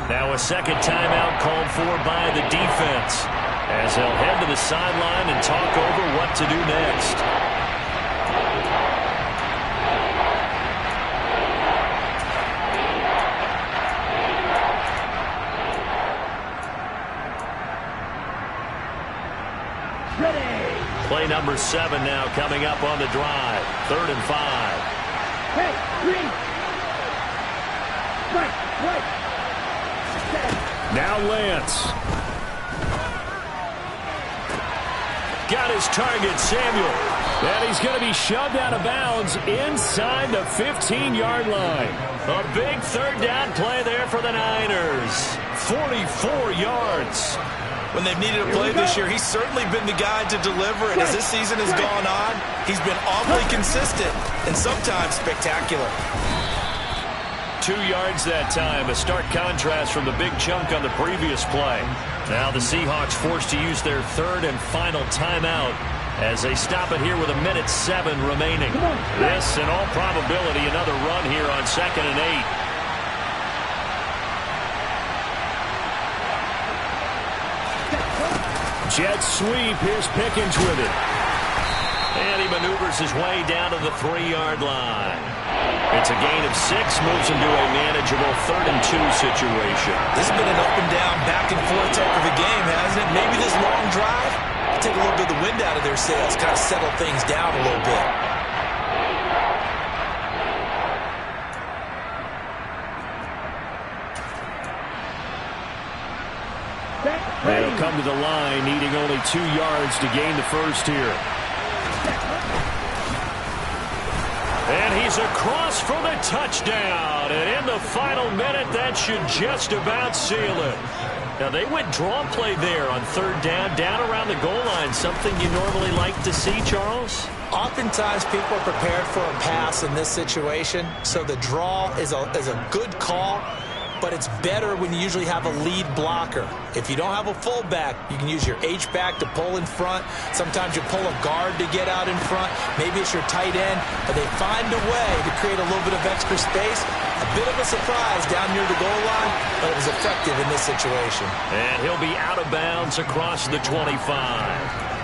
Now a second timeout called for by the defense as they'll head to the sideline and talk over what to do next. Play number 7 now coming up on the drive. 3rd and 5. Hey, green. Right. Now Lance. Got his target, Samuel. And he's going to be shoved out of bounds inside the 15-yard line. A big 3rd down play there for the Niners. 44 yards. When they've needed a play this year, he's certainly been the guy to deliver. And as this season has gone on, he's been awfully consistent and sometimes spectacular. 2 yards that time. A stark contrast from the big chunk on the previous play. Now the Seahawks forced to use their 3rd and final timeout as they stop it here with 1:07 remaining. This, in all probability, another run here on 2nd and 8. Jet sweep. Here's Pickens with it. And he maneuvers his way down to the 3-yard line. It's a gain of 6, moves him to a manageable 3rd and 2 situation. This has been an up and down, back and forth type of a game, hasn't it? Maybe this long drive will take a little bit of the wind out of their sails, kind of settle things down a little bit. They'll come to the line, needing only 2 yards to gain the first here. And he's across for the touchdown. And in the final minute, that should just about seal it. Now, they went draw play there on 3rd down around the goal line. Something you normally like to see, Charles? Oftentimes, people are prepared for a pass in this situation, so the draw is a good call. But it's better when you usually have a lead blocker. If you don't have a fullback, you can use your H-back to pull in front. Sometimes you pull a guard to get out in front. Maybe it's your tight end. But they find a way to create a little bit of extra space. A bit of a surprise down near the goal line, but it was effective in this situation. And he'll be out of bounds across the 25.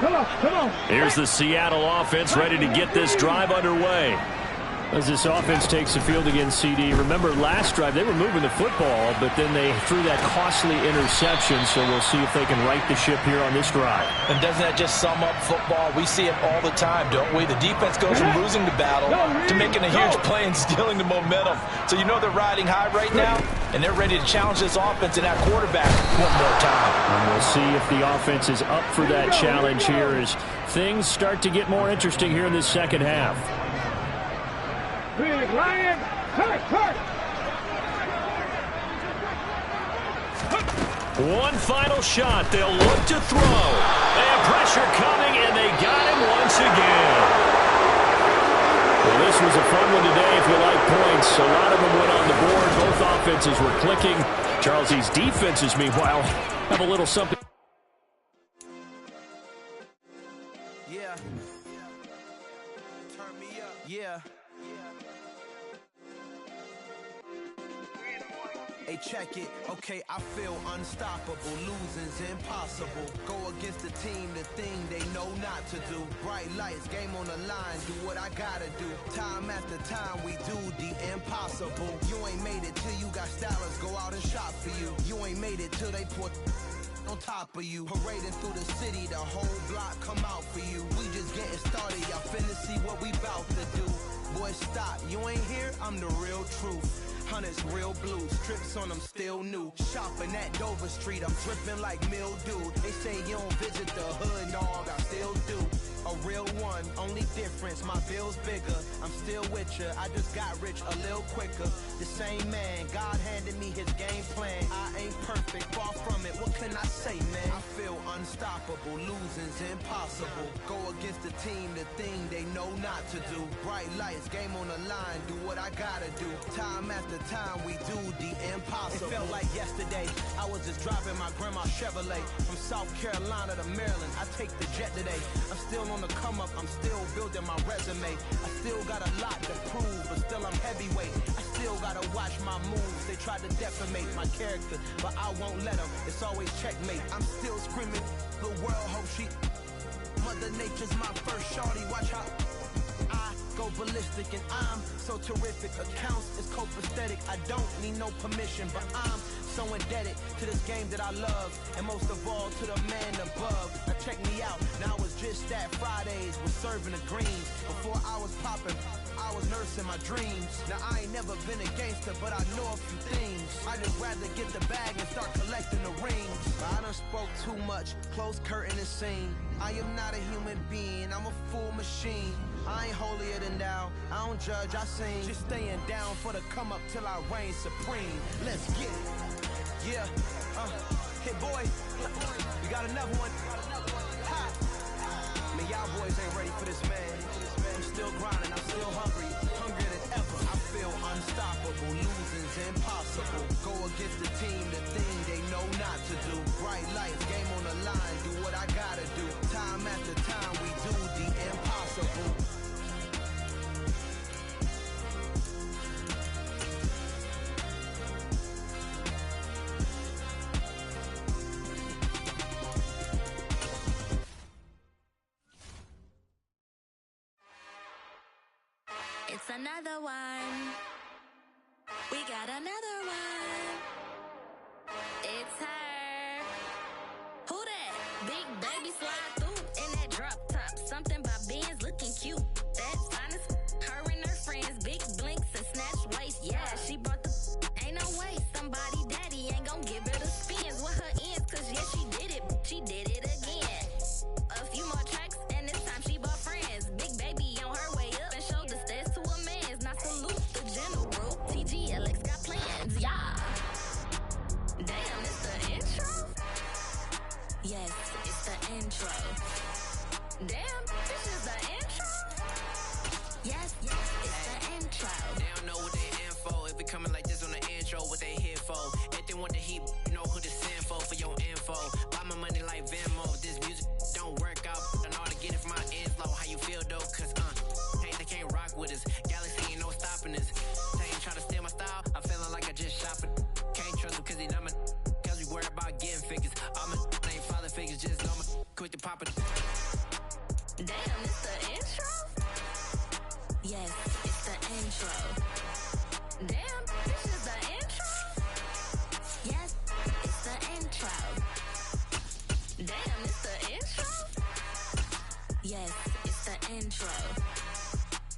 Come on. Here's the Seattle offense ready to get this drive underway. As this offense takes the field against CD, remember last drive they were moving the football, but then they threw that costly interception, so we'll see if they can right the ship here on this drive. And doesn't that just sum up football? We see it all the time, don't we? The defense goes from losing the battle to making a huge play and stealing the momentum. So you know they're riding high right now, and they're ready to challenge this offense and that quarterback one more time. And we'll see if the offense is up for that challenge here as things start to get more interesting here in this second half. Big Lion, hurt. One final shot. They'll look to throw. They have pressure coming, and they got him once again. Well, this was a fun one today if you like points. A lot of them went on the board. Both offenses were clicking. Charles, these defenses, meanwhile, have a little something. Yeah. Turn me up. Yeah. Hey, check it. Okay, I feel unstoppable. Losing's impossible. Go against the team, the thing they know not to do. Bright lights, game on the line. Do what I gotta do. Time after time, we do the impossible. You ain't made it till you got stylers go out and shop for you. You ain't made it till they put on top of you. Parading through the city, the whole block come out for you. We just getting started. Y'all finna see what we bout to do. Boy, stop. You ain't here? I'm the real truth. Hunters, real blue, strips on them still new. Shopping at Dover Street, I'm dripping like mildew. They say you don't visit the hood, dog, I still do. A real one, only difference, my bill's bigger. I'm still with ya, I just got rich a little quicker. The same man, God handed me his game plan. I ain't perfect, far from it, what can I say, man? I feel unstoppable, losing's impossible. Go against the team, the thing they know not to do. Bright lights, game on the line, do what I gotta do. Time after time, we do the impossible. It felt like yesterday, I I was just driving my grandma's Chevrolet from South Carolina to Maryland. I take the jet today. I'm still on the come up. I'm still building my resume. I still got a lot to prove, but still I'm heavyweight. I still gotta watch my moves. They tried to defamate my character, but I won't let them. It's always checkmate. I'm still screaming. The world hope she. Mother Nature's my first shorty. Watch how I go ballistic, and I'm so terrific. Accounts is copacetic. I don't need no permission, but I'm so indebted to this game that I love, and most of all to the man above. Now check me out. Now it's just that Fridays was serving the greens. Before I was popping, I was nursing my dreams. Now I ain't never been a gangster, but I know a few things. I just rather get the bag and start collecting the rings. But I done spoke too much. Close curtain and scene. I am not a human being. I'm a full machine. I ain't holier than thou. I don't judge, I sing. Just staying down for the come up till I reign supreme. Let's get it. Yeah. Hit boy. We got another one. Ha. Man, y'all boys ain't ready for this, man. I'm still grinding. I'm still hungry. Hungrier than ever. I feel unstoppable. Losing's impossible. Go against the team, the thing they know not to do. Bright lights, game on the line. Do what I gotta do. Time after time, we do the impossible. It's another one. We got another one. It's her. Who that? Big baby slide through in that drop top. Something by Benz looking cute. That's honest. Her and her friends, big blinks and snatch waist. Yeah, she brought the. Ain't no way somebody daddy ain't gon' give her the spins with her ends. Cause yeah, she did it. She did it again. A few more tracks and this time she bought friends. Big baby on her way up and showed the stairs to a man's. Now salute the general. TGLX got plans, yeah. Damn, it's the intro? Yes, it's the intro. Damn, this is the intro? Yes, it's the intro. They don't know what they in for. If it coming like this on the intro, what they here for? If they want the heat, you know who to send for your info. Buy my money like Venmo. This music don't work out. I know how to get it from my inflow. How you feel though? Cause hey, they can't rock with us. Galaxy ain't no stopping us. They ain't trying to steal my style. I'm feeling like I just shot for. Can't trust them cause they not my. Cause we worried about getting figures. All my ain't father figures, just know my quick to pop it. Damn, it's the intro? Yes, it's the intro. Damn, this is the intro? Yes, it's the intro. Damn, it's the intro? Yes, it's the intro.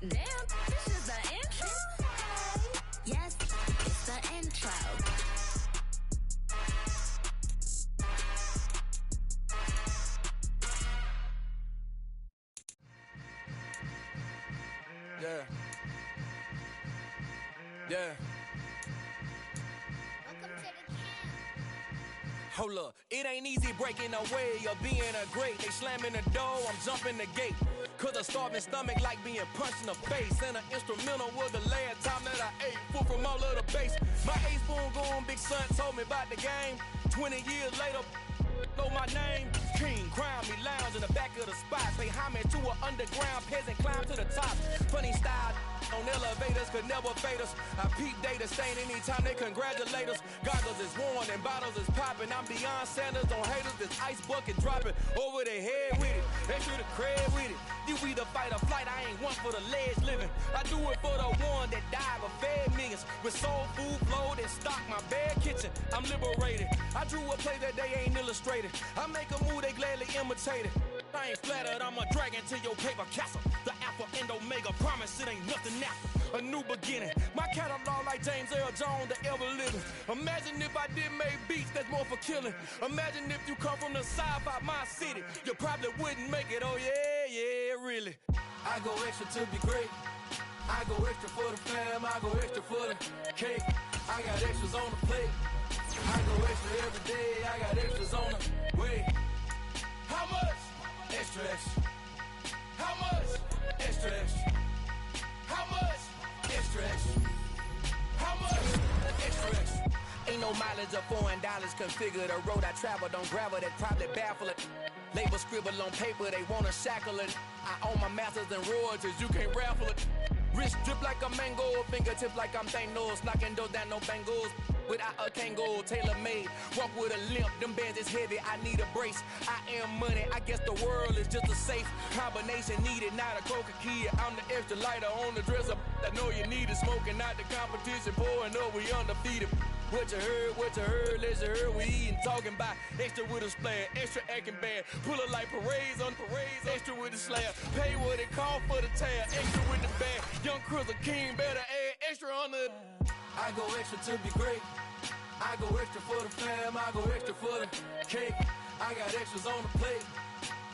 Damn, this is the intro? Yes, it's the intro. Yeah. Yeah. Hold up, it ain't easy breaking away or being a great. They slamming the door, I'm jumping the gate. Cause a starving stomach like being punched in the face. And an instrumental was the last time that I ate. Full from all of the bass. My ace spoon going, big son told me about the game. 20 years later, know my name. King, crown me, lounge in the back of the spot. Pay homage to an underground peasant, climb to the top. Funny style on elevators could never fade us. I peep data stain anytime they congratulate us. Goggles is worn and bottles is popping. I'm beyond Sanders on haters. This ice bucket dropping over their head with it. Extra the cred with it. You either fight or flight. I ain't one for the ledge living. I do it for the one that died but fed millions. With soul food flowed and stock my bad kitchen. I'm liberated. I drew a play that they ain't illustrated. I make a move they gladly imitated. I ain't flattered, I'm a dragon to your paper castle. The alpha and omega, promise it ain't nothing after. A new beginning, my catalog like James Earl Jones, the ever living. Imagine if I did make beats, that's more for killing. Imagine if you come from the side by my city, you probably wouldn't make it, oh yeah, really. I go extra to be great. I go extra for the fam, I go extra for the cake. I got extras on the plate. I go extra every day, I got extras on the way. How much? Extra, extra. How much? Extra, extra. How much? Extra, extra. How much? Extra, extra. Ain't no mileage of $4 knowledge configure the road I travel. Don't gravel, that probably baffle it. Label scribble on paper, they wanna shackle it. I own my masters and royalties, you can't raffle it. Wrist drip like a mango, fingertips like I'm Thanos. Knocking doors down, no bangles. Without a Kango, tailor-made. Walk with a limp, them bands is heavy, I need a brace. I am money, I guess the world is just a safe combination needed, not a coca key. I'm the extra lighter on the dresser. I know you need it, smoking out the competition, pouring up, we undefeated. What you heard, let's hear we eatin', talking about extra with a splash, extra acting bad. Pull it like parades on parades, extra with the slab. Pay what it call for the tab, extra with the bag. Young Chris, a king, better add extra on the. I go extra to be great. I go extra for the fam, I go extra for the cake. I got extras on the plate.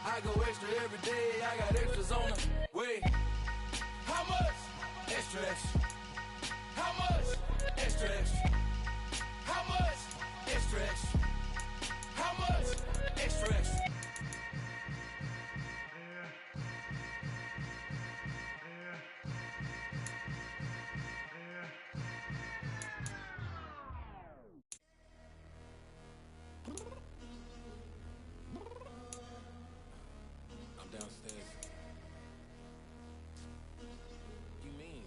I go extra every day, I got extras on the way. How much? Extra, extra. How much? Extra, extra. How much? Extra, extra. How much? Extra, extra. I'm downstairs. You mean?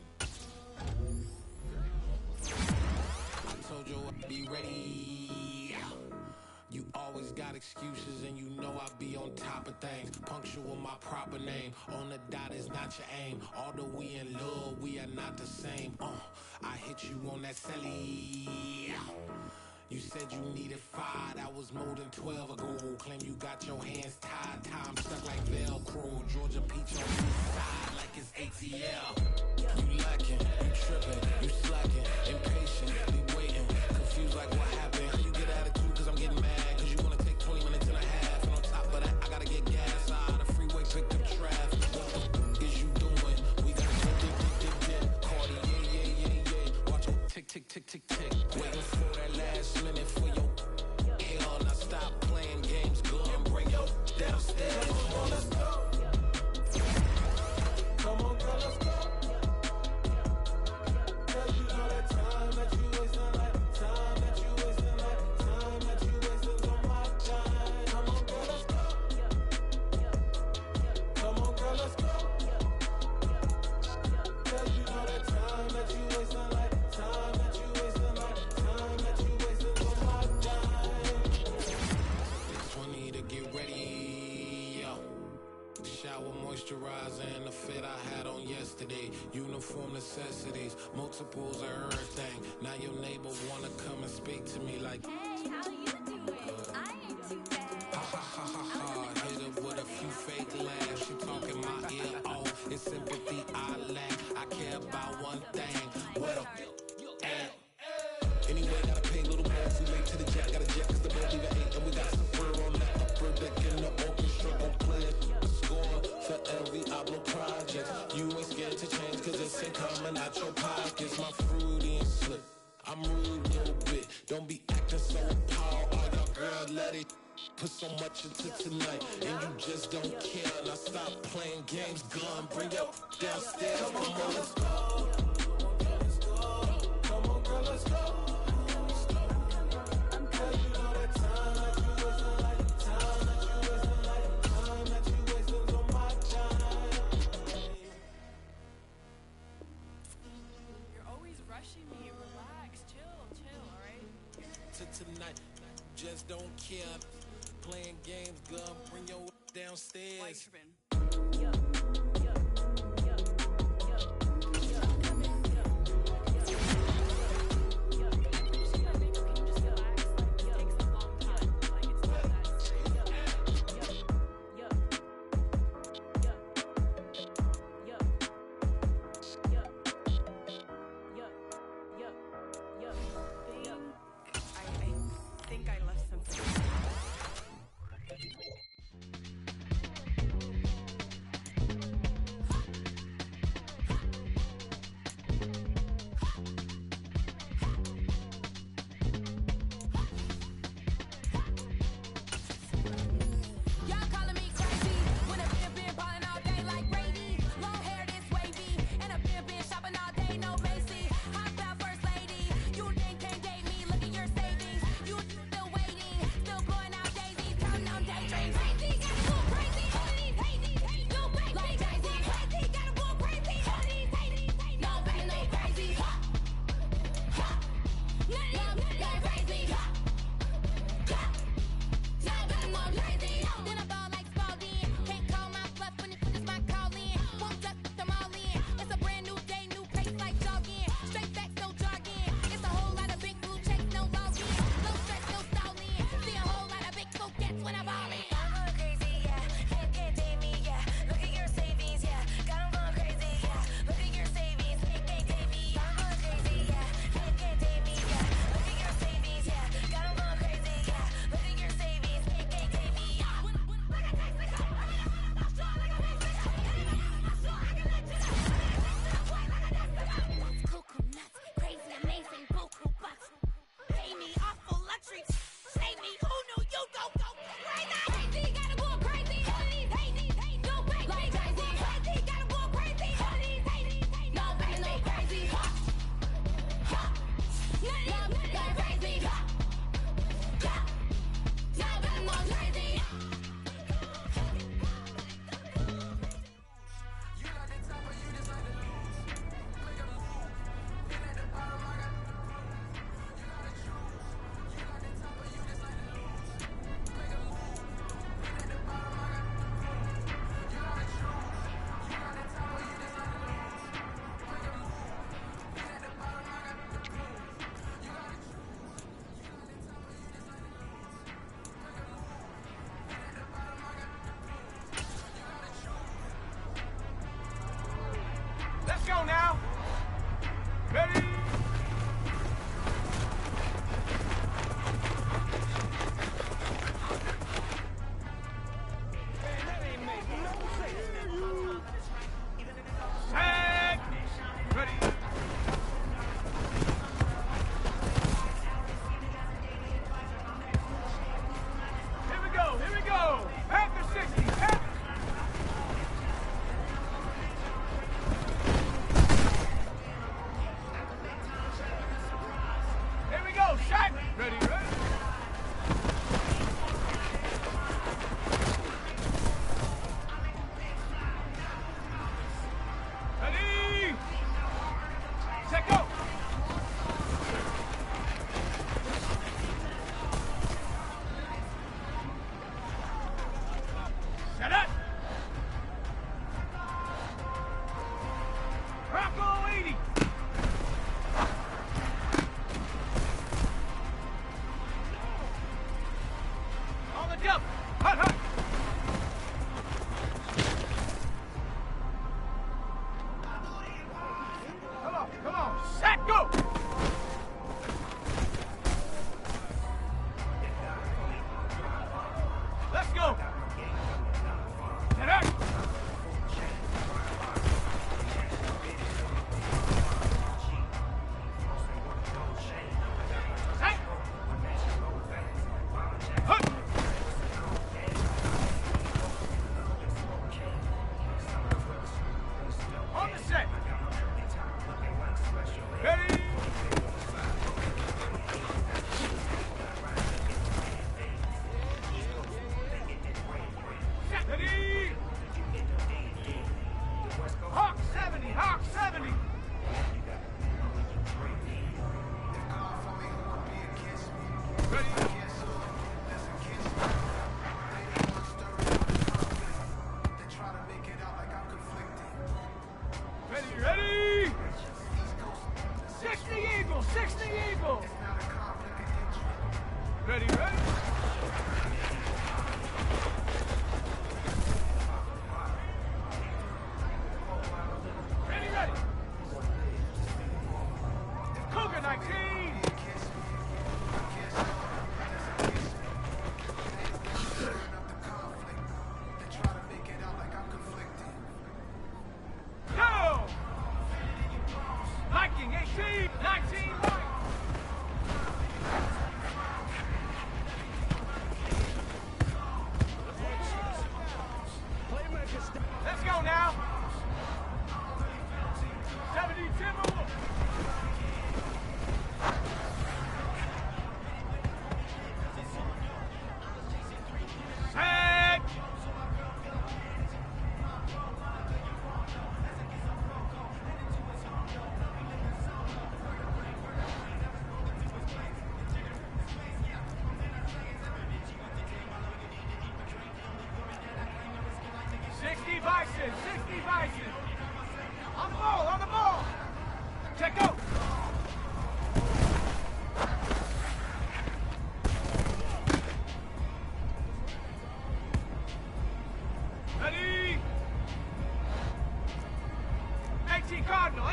I told you I'd be ready. You always got excuses and you know I be on top of things. Punctual my proper name. On the dot is not your aim. Although we in love, we are not the same. I hit you on that celly. You said you needed 5, that was more than 12 ago. Claim you got your hands tied, time stuck like Velcro. Georgia peach on the side like it's ATL. You lacking, you tripping, you slacking, impatient, be waiting, confused like what happened. How you get attitude cause I'm getting mad, cause you wanna take 20 minutes and a half. And on top of that, I gotta get gas out of the freeway, pick up traffic. What the is you doing? We got dip, Cardi, yeah. Watch it tick, tick, tick, tick, tick. Waiting for that last minute for your hell. Now stop playing games, go and bring your downstairs. Come on, let's go. Come on, girl, let's go. Cause you know that time that you wasting, like time that you wasting, like time that you wasting on my time. Come on, girl, let's go. Come on, girl, let's go. Cause you know that time that you wasting, like time that you wasting, like time that you wasting on my time. 20 to get ready, yo. Shower moisturizer and the fit I had on yesterday. Uniform necessities, multiples of everything. Now your neighbor wanna come and speak to me like, Hey, how you doing? I ain't too bad. ha ha ha ha ha. Hit her with a few fake laughs. She talking my ear off. It's sympathy I lack. I care about one thing. Well, and anyway, gotta pay a little more if we late to the jet. Got a jet cause the boat leave at 8. And we got some fur on that upper deck in the orchestra. Gon' play a score for every Ablo project. You ain't scared to change cause it's ain't coming out your pockets. My fruity and slip. I'm rude a little bit. Don't be acting so appalled. All y'all girl, let it put so much into tonight. And you just don't care. Now stop playing games. Gun, bring your downstairs. Come on, let's go. Come on, girl, let's go. Cause you know that time that you wasting, like time that you wasting, like time that you wasting on my time. You're always rushing me. Relax, chill, alright? To tonight, just don't care. Playing games, gun, bring your downstairs. Why you tripping? I think I left something. up. Hut, hut. Come on. Set, go. Let's go. Get up. Ready? 60 Eagle, 60 Eagle. Ready? Ready. Cougar 19. Go! Viking 18, 19, right. Let's go now. 70 Timberwolves. Set. Sixty Bison. On the ball. Check go. Ready. 18 Cardinal.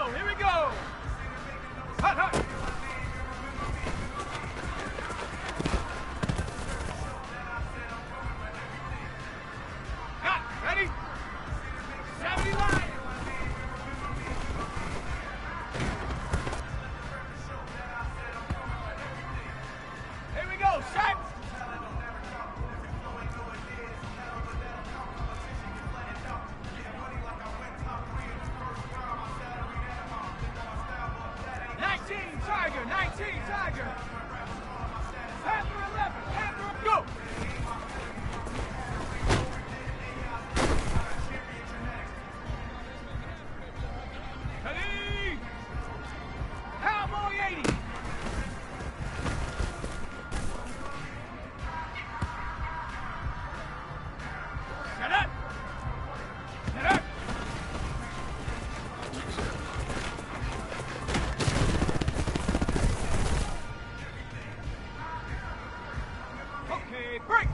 Here we go. Hut. Ready? 70 line. Here we go. Set. Tiger. Panther 11. Panther, go. Ready? Cowboy 80. Set up. Okay, break.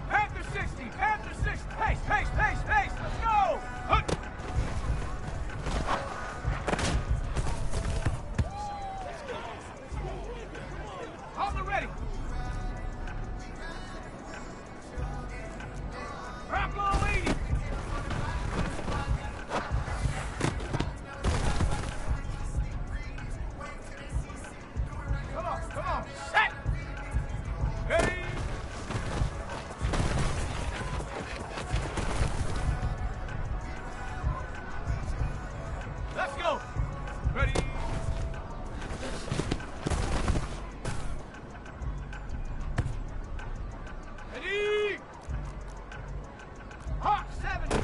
Panther 60. Pace. Let's go. Hut. Armor ready. Bronco 80. Come on. Set. Ready. Let's go. Ready. Ready. Hawk 70.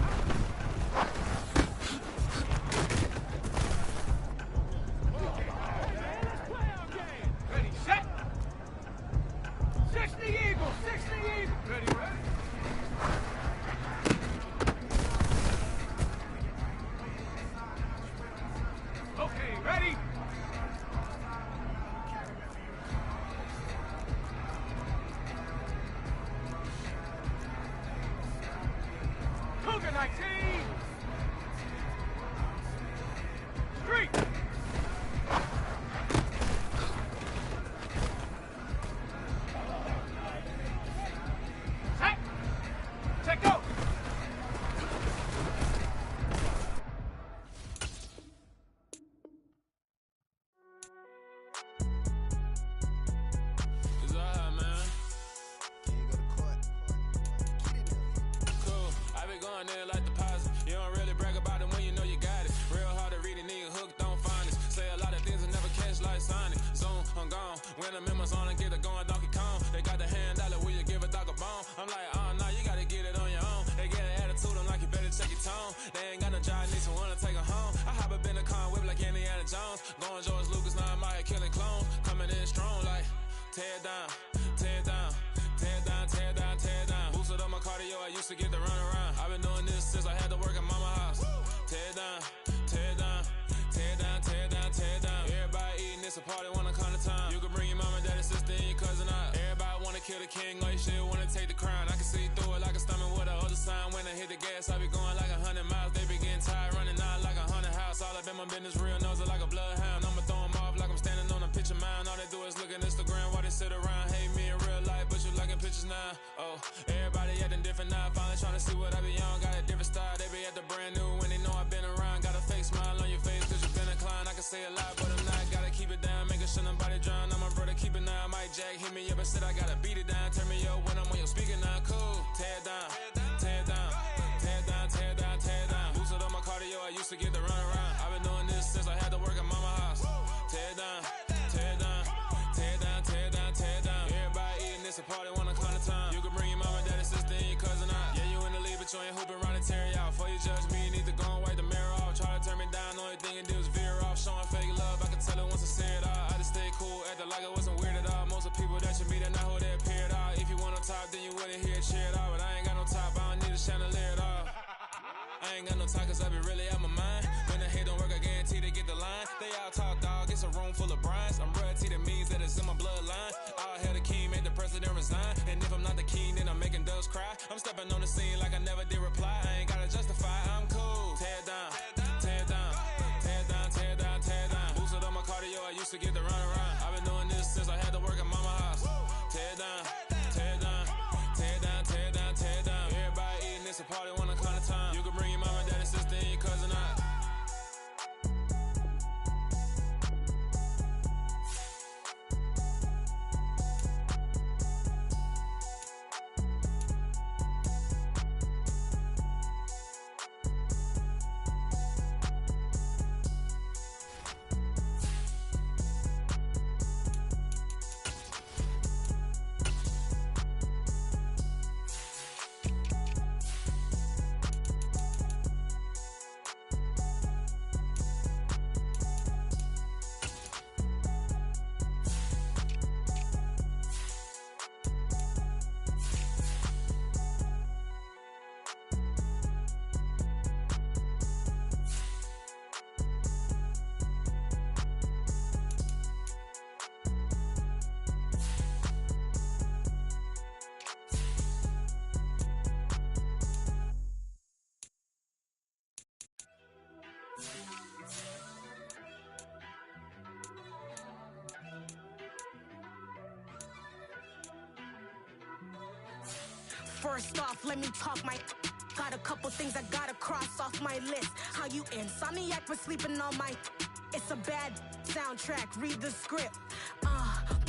Ready, set. 60 Eagle. Ready. on George Lucas, now I'm out here killing clones. Coming in strong like, tear down, tear down, tear down, tear down, tear down. Boosted up my cardio, I used to get to run around. I've been doing this since I had to work at mama house. Tear down, tear down, tear down, tear down, tear down. Everybody eating, it's a party, wanna come to time. You can bring your mama, daddy, sister, and your cousin out. Everybody wanna kill the king, or you shit wanna take the crown. I can see through it like a stomach with a other sign. When I hit the gas, I be going like 100 miles. They be getting tired, running out like 100 house. All up in my business, real nose like a bloodhound. I'ma throw them off like I'm standing on a picture mound. All they do is look at Instagram while they sit around. Hate me in real life, but you liking pictures now. Oh, everybody acting different now. Finally trying to see what I be on. Got a different style, they be at the brand new when they know I've been around. Got a fake smile on your face cause you been inclined. I can say a lot, but I'm not. Gotta keep it down, making sure nobody drown. I'm my brother, keep it now. Mike Jack hit me up and said I gotta beat it down. Turn me up when I'm on your speaker now. Cool, tear down, tear down, tear down, tear down, tear down. Boosted up my cardio, I used to get to run around. I've been doing this since I had to work at mama house. Tear down, tear down, tear down, tear down, tear down. Everybody eating, it's a party, wanna come to time. You can bring your mama, daddy, sister, and your cousin out. Yeah, you in the lead, but you ain't hooping around and tear you out. Before you judge me, you need to go and wipe the mirror off. Try to turn me down, the only thing you do is veer off. Showing fake love, I can tell it once I see it all. I just stay cool, acting like I wasn't weird at all. Most of the people that you meet are not who they appear at all. If you want on top, then you wouldn't hear it cheer at all. But I ain't got no top, I don't need a chandelier at all. I ain't got no time cause I be really out my mind. When the hate don't work, I guarantee they get the line. They all talk dog, it's a room full of brines. I'm royalty, that means that it's in my bloodline. All hail the king, made the president resign. And if I'm not the king, then I'm making doves cry. I'm stepping on the scene like I never did reply. I ain't gotta justify, I'm cool. Tear down, tear down, tear down, tear down, tear down. Boosted up my cardio, I used to get to run around. I've been doing this since I had to work at mama house. Tear down, tear down, tear down, tear down, tear down. Everybody eating, it's a party, wanna come to time. You can bring your mama, daddy, sister, and your cousin out. First off, let me talk my... Got a couple things I gotta cross off my list. How you insomniac for sleeping on my... It's a bad soundtrack, read the script.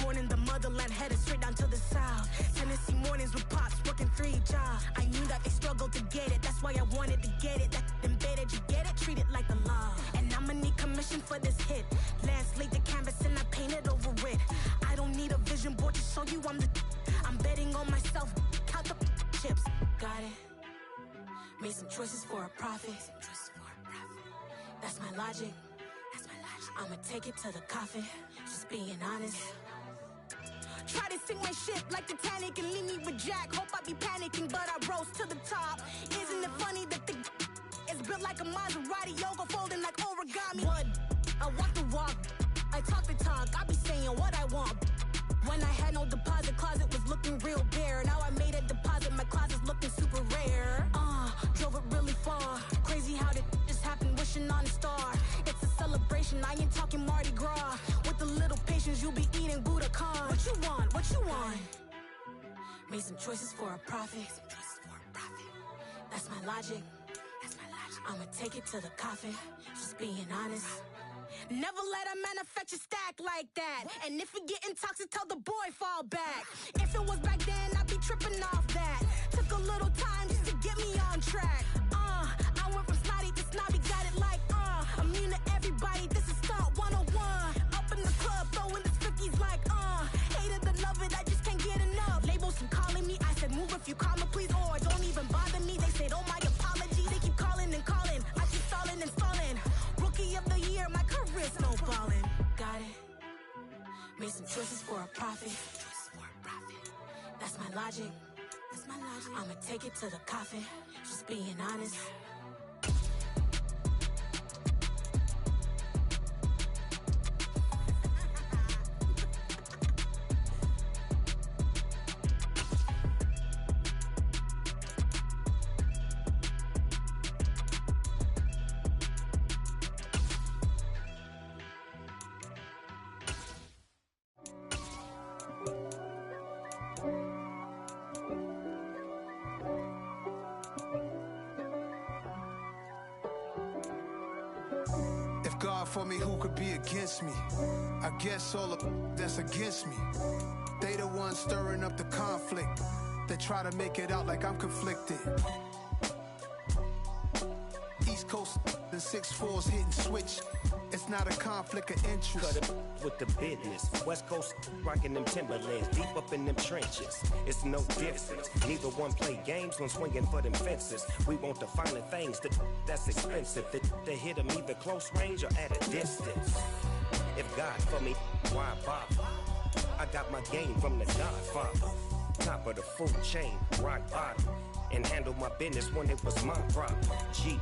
Born in the motherland, headed straight down to the south. Tennessee mornings with pops, working 3 jobs. I knew that they struggled to get it, that's why I wanted to get it. That embedded, you get it, treat it like a law. And I'ma need commission for this hit. Last laid the canvas and I painted over it. I don't need a vision board to show you I'm the... I'm betting on myself, count the chips. Got it. Made some choices for a profit. That's my logic. I'ma take it to the coffin. Just being honest. Try to sink my ship like Titanic and leave me with Jack. Hope I be panicking, but I rose to the top. Isn't it funny that the is built like a Maserati, yoga folding like origami? What? I walk the walk. I talk the talk. I be saying what I want. When I had no deposit, closet was looking real bare. Now I made a deposit, my closet's looking super rare. Drove it really far. Crazy how did just happen, wishing on a star. It's a celebration, I ain't talking Mardi Gras. With a little patience, you'll be eating Budokan. What you want? What you want? Made some choices for a profit. That's my logic. I'ma take it to the coffin. Just being honest. Never let a manufacture stack like that. And if you getting toxic, tell the boy fall back. If it was back then, I'd be tripping off that. Took a little time just to get me on track. I went from snotty to snobby, got it like immune to everybody, this is stunt 101. Up in the club, throwing the 50s like hated to love it, I just can't get enough. Labels from calling me, I said move if you call me please, or don't even bother me. They said oh my apology, they keep calling and calling. I keep stalling and stalling. Rookie of the year, my career snowballing. some choices for a profit. That's my logic. I'ma take it to the coffin. Just being honest. God for me, who could be against me? I guess all of that's against me. They the ones stirring up the conflict. They try to make it out like I'm conflicted. East Coast and 6'4s hitting switch. It's not a conflict of interest. Cut it with the business. West Coast rocking them Timberlands, deep up in them trenches. It's no difference. Neither one play games when swinging for them fences. We want the finer things that's expensive. They hit them either close range or at a distance. If God for me, why bother? I got my game from the Godfather. Top of the food chain, rock bottom. And handle my business when it was my problem. G.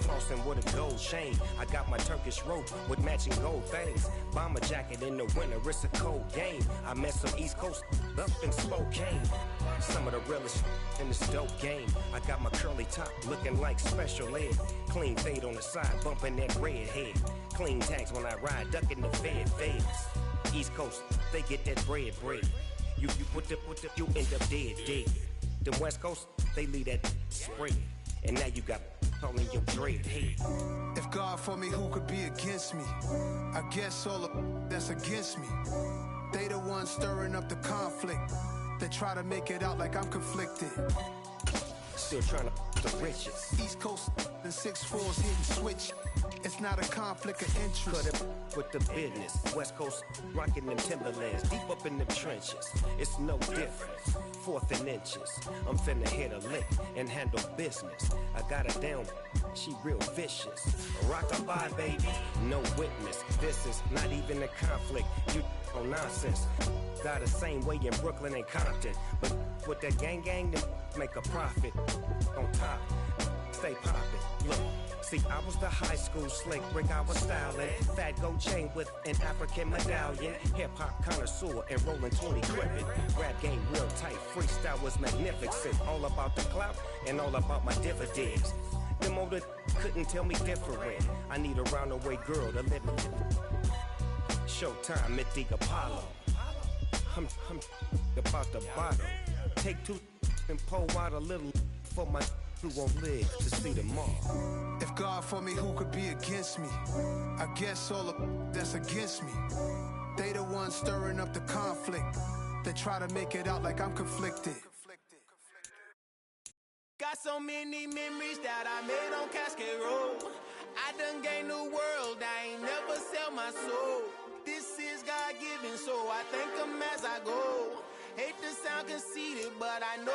Flossing with a gold chain. I got my Turkish rope with matching gold things. Bomber jacket in the winter, it's a cold game. I met some East Coast up in Spokane. Some of the realest in this dope game. I got my curly top looking like special ed. Clean fade on the side, bumping that red head. Clean tags when I ride, ducking the feds. East Coast, they get that bread. You put the, you end up dead. The West Coast, they leave that spread. And now you got calling your dread head. If God for me, who could be against me? I guess all of that's against me. They the ones stirring up the conflict. They try to make it out like I'm conflicted. Still trying to the riches. East Coast and 6'4s hitting switch. It's not a conflict of interest. Cut it with the business. West Coast rocking them Timberlands, deep up in them trenches. It's no difference. 4th and inches. I'm finna hit a lick and handle business. I got her down, she real vicious. Rock-a-bye, baby, no witness. This is not even a conflict. You on nonsense. Got the same way in Brooklyn and Compton. But with that gang, then make a profit. On top, stay poppin'. Look. See, I was the high school slick Rick, I was styling. Fat gold chain with an African medallion. Hip-hop connoisseur and rolling 20 crippin'. Rap game real tight, freestyle was magnificent. All about the clout and all about my dividends. Them older couldn't tell me different. I need a roundaway girl to live in. Showtime at the Apollo. I'm about the bottom. Take 2 and pour out a little for my who won't live to see tomorrow. If God for me, who could be against me? I guess all of that's against me. They the ones stirring up the conflict. They try to make it out like I'm conflicted. Got so many memories that I made on Cascade Road. I done gained the world, I ain't never sell my soul. This is God-given, so I thank him as I go. Hate to sound conceited, but I know.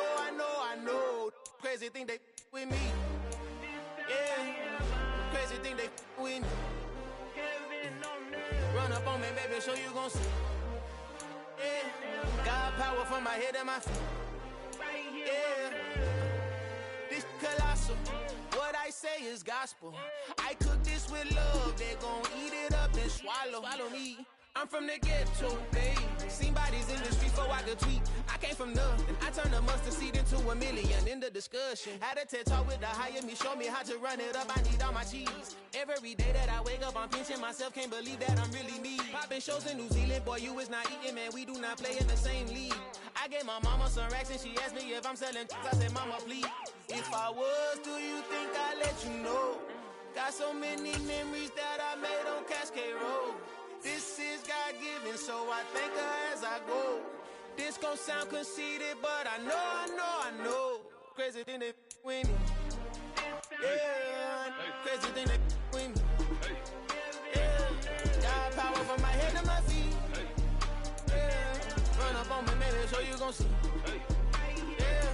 Crazy thing they with me. Yeah, crazy thing they with me. Run up on me, baby, show you gon' see. Yeah, God power from my head and my feet. Yeah, this colossal. What I say is gospel. I cook this with love. They gon' eat it up and swallow me. I'm from the ghetto, babe. Seen bodies in the streets before I could tweet. I came from nothing. I turned a mustard seed into a million in the discussion. Had a TED talk with the higher me, show me how to run it up. I need all my cheese. Every day that I wake up, I'm pinching myself. Can't believe that I'm really me. Popping shows in New Zealand, boy, you is not eating, man. We do not play in the same league. I gave my mama some racks and she asked me if I'm selling. I said, mama, please. If I was, do you think I'd let you know? Got so many memories that I made on Cascade Road. This is God-given, so I thank her as I go. This gon' sound conceited, but I know. Crazy thing they with me. Yeah, crazy thing they with me. Yeah, got power from my head to my feet. Yeah, run up on me, maybe so you gon' see. Yeah.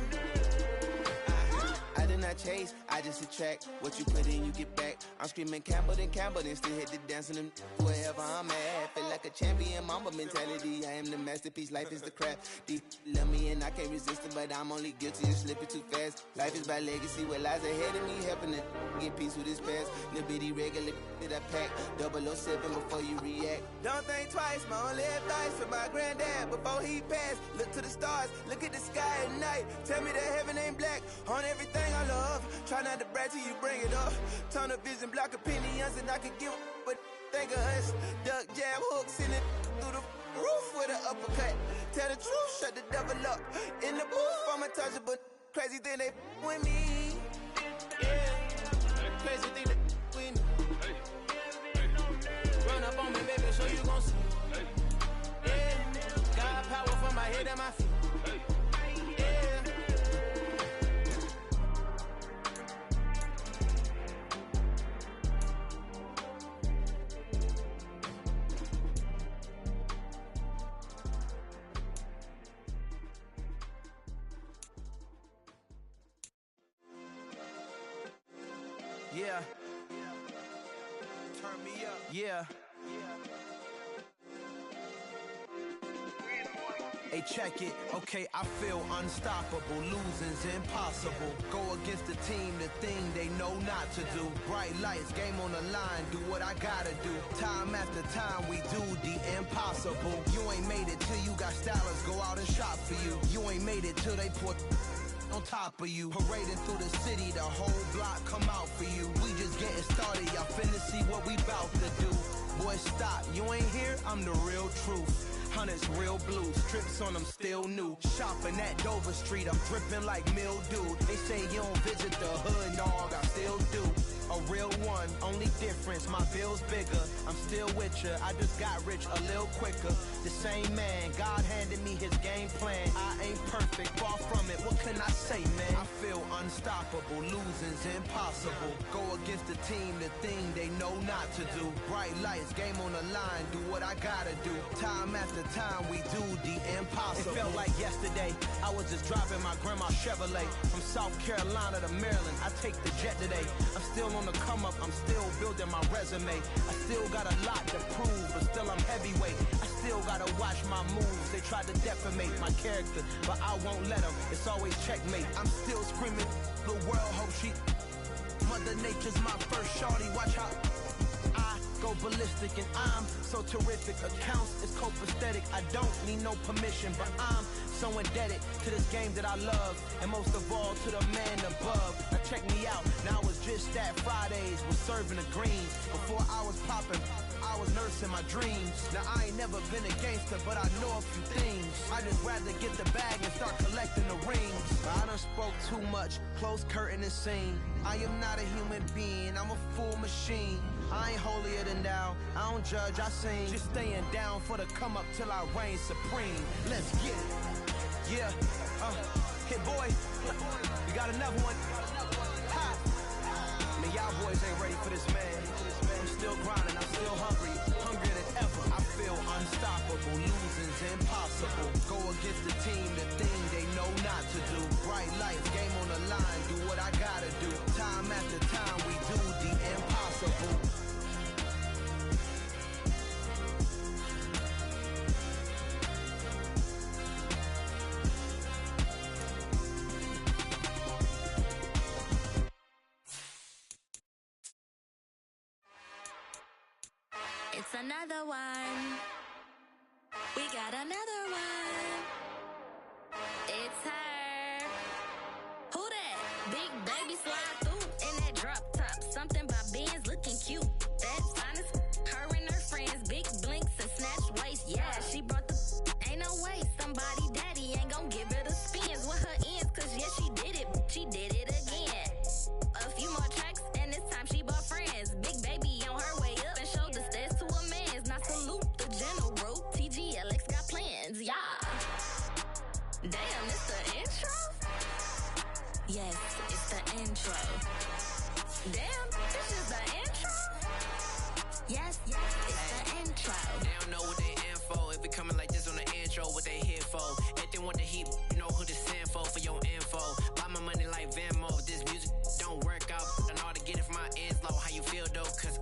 I did not chase, I I just attract what you put in, you get back. I'm screaming Campbell, then still hit the dancing and wherever I'm at. Feel like a champion, mamba mentality. I am the masterpiece, life is the crap. Deep love me and I can't resist it, but I'm only guilty of slipping too fast. Life is by legacy, what lies ahead of me, helping to get peace with this past. Little bitty regular that I pack, 007 before you react. Don't think twice, my only advice for my granddad before he passed. Look to the stars, look at the sky at night. Tell me that heaven ain't black on everything I love. Try not to brag till you bring it up. Tunnel vision, block opinions, and I could give but think of us. Duck, jab, hooks in it through the roof with an uppercut. Tell the truth, shut the devil up. In the booth, I'm untouchable. Crazy thing they with me. Yeah, crazy thing they with me. Run up on me, baby, so you gon' see. Yeah, got power from my head and my feet. Yeah. Turn me up. Yeah. Hey, check it. Okay, I feel unstoppable. Losing's impossible. Go against the team, the thing they know not to do. Bright lights, game on the line. Do what I gotta do. Time after time, we do the impossible. You ain't made it till you got stylers. Go out and shop for you. You ain't made it till they put on top of you. Parading through the city, the whole block come out for you. We just getting started, y'all finna see what we bout to do. Boy, stop, you ain't here, I'm the real truth. Hunters, real blue, strips on them still new. Shopping at Dover Street, I'm dripping like mildew. They say you don't visit the hood, dog, I still do. A real one, only difference, my bill's bigger. I'm still with ya, I just got rich a little quicker. The same man, God handed me his game plan. I ain't perfect, far from it, what can I say, man? I feel unstoppable, losing's impossible. Go against the team, the thing they know not to do. Bright lights, game on the line, do what I gotta do. Time after time, we do the impossible. It felt like yesterday, I was just driving my grandma's Chevrolet. From South Carolina to Maryland, I take the jet today. I'm still on the come up, I'm still building my resume. I still got a lot to prove, but still I'm heavyweight. I still gotta watch my moves. They tried to defamate my character, but I won't let them. It's always checkmate. I'm still screaming, the world hope she. Mother Nature's my first shorty. Watch how I go ballistic, and I'm so terrific. Accounts is copacetic. I don't need no permission, but I'm so indebted to this game that I love, and most of all to the man above. Now check me out, now I was just at Fridays, was serving the greens. Before I was popping, I was nursing my dreams. Now I ain't never been a gangster, but I know a few things. I just rather get the bag and start collecting the rings. I done spoke too much, close curtain and scene. I am not a human being, I'm a full machine. I ain't holier than thou, I don't judge, I sing. Just staying down for the come up till I reign supreme. Let's get it. Yeah, hit boy, we got another one. Ha! Man, y'all boys ain't ready for this, man. I'm still grinding, I'm still hungry, hungrier than ever. I feel unstoppable, losing's impossible. Go against the team, the thing they know not to do. Bright lights, game on the line, do what I gotta do. Time after time, we do the impossible. It's another one. We got another one. It's her. Who that? Big baby slide through in that drop top. Something about Benz looking cute. That's honest. Her and her friends, big blinks and snatched waist. Yeah, she brought the. Ain't no way somebody daddy ain't gon' give her the spins with her ends. Cause yeah, she did it. She did it again. A few more tracks and this time she bought friends. Big baby on her way up and showed the stairs to a man's. Now salute the general. TGLX got plans, yeah. Damn, it's the intro? Yes, it's the intro. Damn, this is the intro? Yes, it's the intro. They don't know what they in for. If we coming like this on the intro, what they here for? If they want the heat, you know who to send for your info. Buy my money like Venmo. This music don't work out. you feel though, cause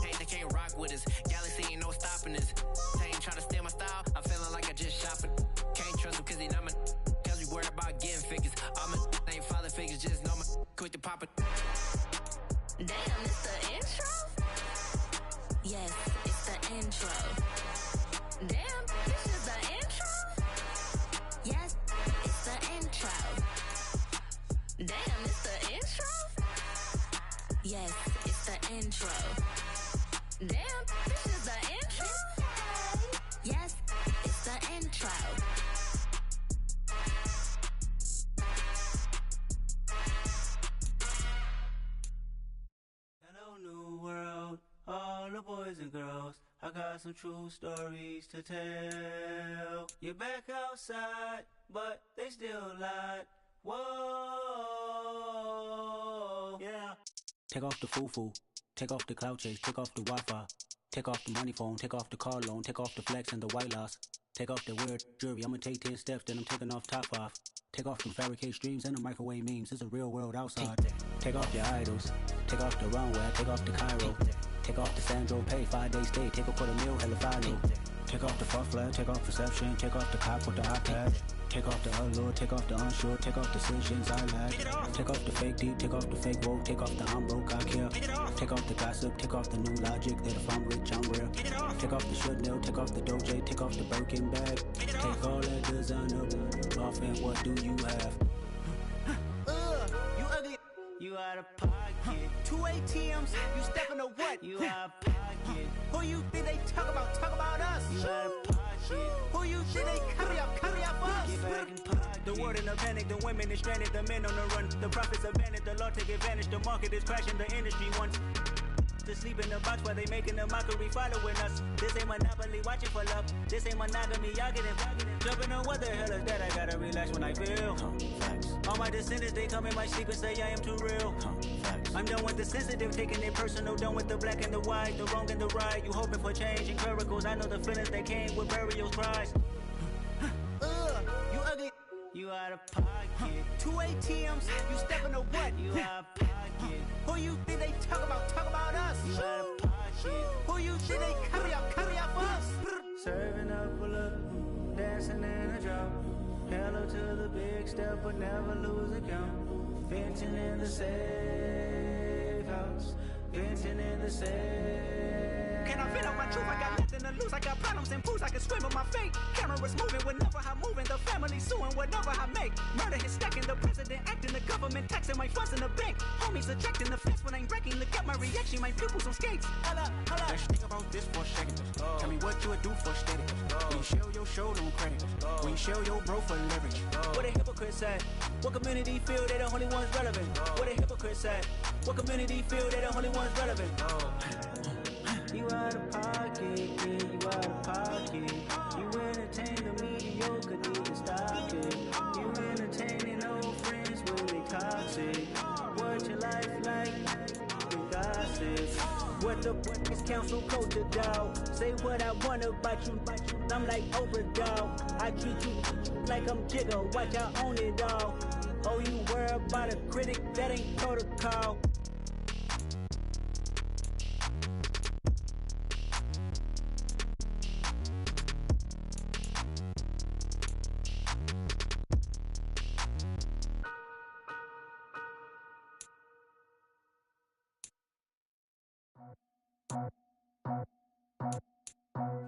hey, they can't rock with us. Galaxy ain't no stopping us. They ain't trying to steal my style. I'm feeling like I just shopping. Can't trust him cause he not my cause we worried about getting figures. All my ain't father figures, just know my quick to pop it. Damn, it's the intro? Yes, it's the intro. Damn, this is the intro? Yes, it's the intro. Damn, it's the intro? Yes, it's the intro. Damn, this is the intro? Yes, it's the intro. Hello, new world, all the boys and girls. I got some true stories to tell. You're back outside, but they still lied. Whoa, yeah. Take off the foo-foo, take off the cloud chase, take off the Wi-Fi, take off the money phone, take off the car loan, take off the flex and the white loss, take off the weird jewelry. I'ma take 10 steps, then I'm taking off top 5. Take off them fabricated streams and the microwave memes. It's a real world outside. Take off your idols, take off the runway, take off the Cairo, take off the Sandro Pay, 5-day stay, take a $250,000, hella follow. Take off the fuck flag, take off perception, take off the cop with the iPad. Take off the allure, take off the unsure, take off decisions I lack. Take off the fake deep, take off the fake woke, take off the I'm broke, I care. Take off the gossip, take off the new logic that if I'm rich, I'm real. Take off the should know, take off the Doja, take off the Birkin bag. Take all that designer off and what do you have? You ugly. You out of pocket. 2 ATMs, you stepping to what? You out of pocket. Who you think they talk about? Talk about us. You out of pocket. Who you think they copy up us? Get back in pocket. The world in a panic, the women is stranded, the men on the run. The profits abandoned, the law take advantage. The market is crashing, the industry wants to sleep in the box while they making a mockery following us. This ain't monopoly, watching for love. This ain't monogamy, y'all getting jumping on what the hell is that? I gotta relax when I feel. All my descendants, they come in my sleep and say I am too real. I'm done with the sensitive, taking it personal. Done with the black and the white, the wrong and the right. You hoping for change and miracles. I know the feelings that came with burial cries. You ugly. You out of pocket. 2 ATMs, you stepping to what? You out of pocket. Who you think they talk about? Talk about us. You out of pocket. Who you think they copy up us? Serving up a look, dancing in a drop. Hello to the big step, but never lose a count. Venting in the safe house. Venting in the safe. Can I fit out my truth? I got nothing to lose. I got problems and pools. I can swim with my fate. Cameras moving whenever I'm moving. The family suing whatever I make. Murder is stacking. The president acting. The government taxing my funds in the bank. Homies ejecting the fence when I'm wrecking. Look at my reaction. My pupils on skates. Holla, holla. Let's think about this for a second. Tell me what you would do for steady. When you show your show, don't credit. When you show your bro for leverage. What a hypocrite said. What community feel they the only ones relevant? What a hypocrite said. What community feel they the only ones relevant? You out of pocket, yeah, you out of pocket. You entertain the mediocre, need to stop it. You entertaining old friends when they toxic. What your life like? You gossip. What the is council culture, dog? Say what I want about you. I'm like Oprah, dog. I treat you like I'm Jigga. Watch I own it all. Oh, you worry about a critic? That ain't protocol.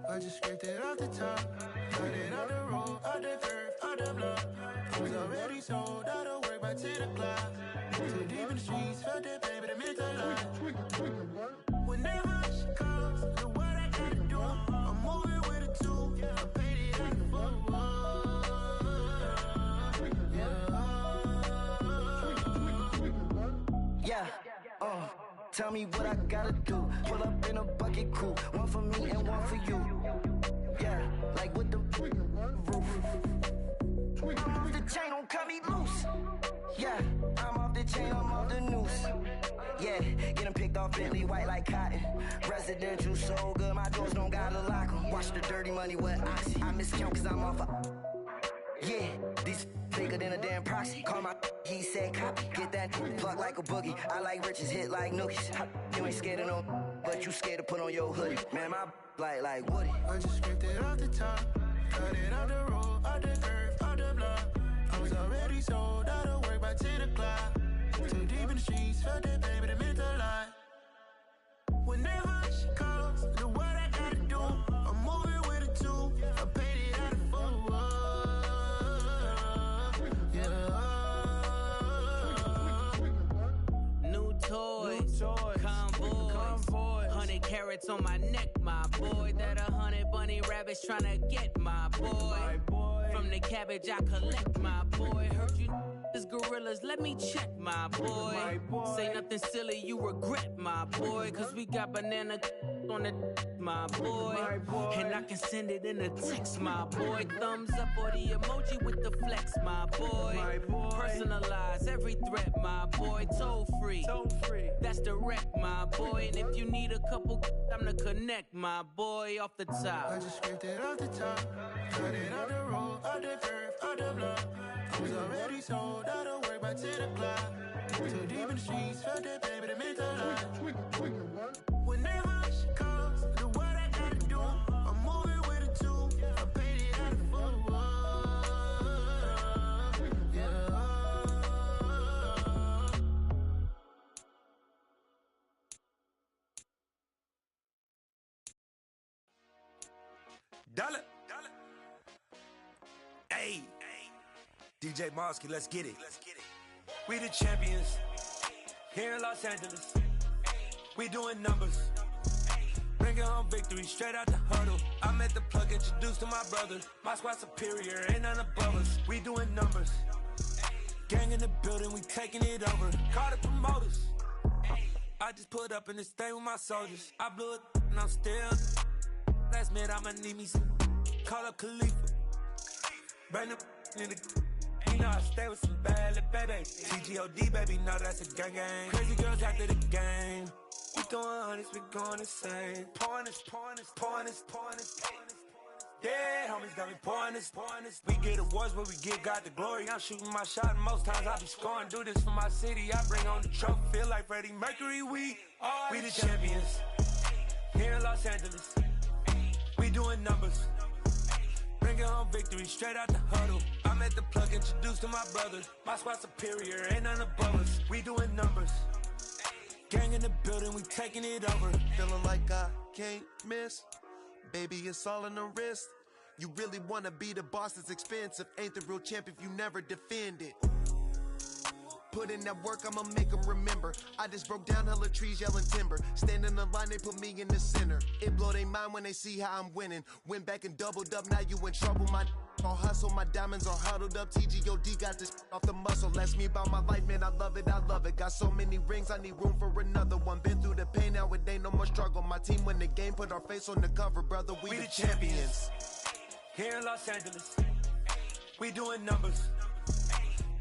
I just scraped it off the top, got it out the road, out the curve, out the block. It was already sold, out of work by 10 o'clock. Too deep in the streets, felt that pain, but it meant a lot. Whenever she calls, know what I gotta do. I'm moving with a tool, I paid it like a fool. Yeah, tell me what I gotta do. Pull up in a bucket crew, one for me and one for you. Yeah, like with the roof. I'm off the chain, don't cut me loose. Yeah, I'm off the chain, I'm off the noose. Yeah, getting picked off Bentley, white like cotton. Residential so good, my doors don't gotta lock 'em. Watch the dirty money with Oxy. I miscount cause I'm off a Yeah, these bigger than a damn proxy. Call my he said copy. Get that plug like a boogie. I like riches, hit like nookies. You ain't scared of no, but you scared to put on your hoodie. Man, my like Woody. I just scraped it off the top, cut it off the road, off the curve, off the block. I was already sold out of work by 10 o'clock. Too deep in the streets, felt that baby, that meant a lot. Whenever she calls, do what I gotta do. I'm moving with a two, I paid it out of full. Yeah. New toys, convoy, 100 carats on my neck, my boy. That 100 bunny rabbits tryna get my boy. From the cabbage I collect, my boy. Heard you gorillas, let me check, my boy. Say nothing silly, you regret, my boy. Cause we got banana on the my boy. And I can send it in a text, my boy. Thumbs up or the emoji with the flex, my boy. Personalize every threat, my boy. Toll free, that's direct, my boy. And if you need a couple, I'm the connect, my boy. Off the top, I just scraped it off the top, cut it off the road, off the curve, off the block. I was already sold out of work by 10 o'clock. Too deep in the streets, felt that baby, that meant a lot. Whenever she calls, do what I gotta do. I'm moving with a two, I paid it out of full. Yeah. Dollar. Hey. DJ Mosky, let's get it. We the champions here in Los Angeles. We doing numbers. Bringing home victory straight out the huddle. I'm at the plug, introduced to my brother. My squad superior, ain't none above us. We doing numbers. Gang in the building, we taking it over. Call the promoters. I just put up in this thing with my soldiers. I blew it and I'm still. Last minute I'ma need me some. Call up Khalifa. Bring them in the. You know I stay with some bad little baby. TGOD, baby, know that's a gang gang. Crazy girls after the game. We throwing hundreds, we going insane. Pouring this. Yeah, homies got me pouring this. We get awards, but we give God the glory. I'm shooting my shot, and most times I be scoring. Do this for my city, I bring on the trophy. Feel like Freddie Mercury, we the champions. Here in Los Angeles, we doing numbers. Bringing home victory straight out the huddle. I'm at the plug, introduced to my brother. My squad superior, ain't none above us. We doing numbers. Gang in the building, we taking it over. Feeling like I can't miss. Baby, it's all in the wrist. You really wanna be the boss, it's expensive. Ain't the real champ if you never defend it. Put in that work, I'ma make them remember. I just broke down hella trees, yelling timber. Stand in the line, they put me in the center. It blow they mind when they see how I'm winning. Went back and doubled up, now you in trouble. My all hustle, my diamonds are huddled up. TGOD got this off the muscle. Ask me about my life, man, I love it. Got so many rings, I need room for another one. Been through the pain, now it ain't no more struggle. My team win the game, put our face on the cover, brother. We the champions. Here in Los Angeles, we doing numbers.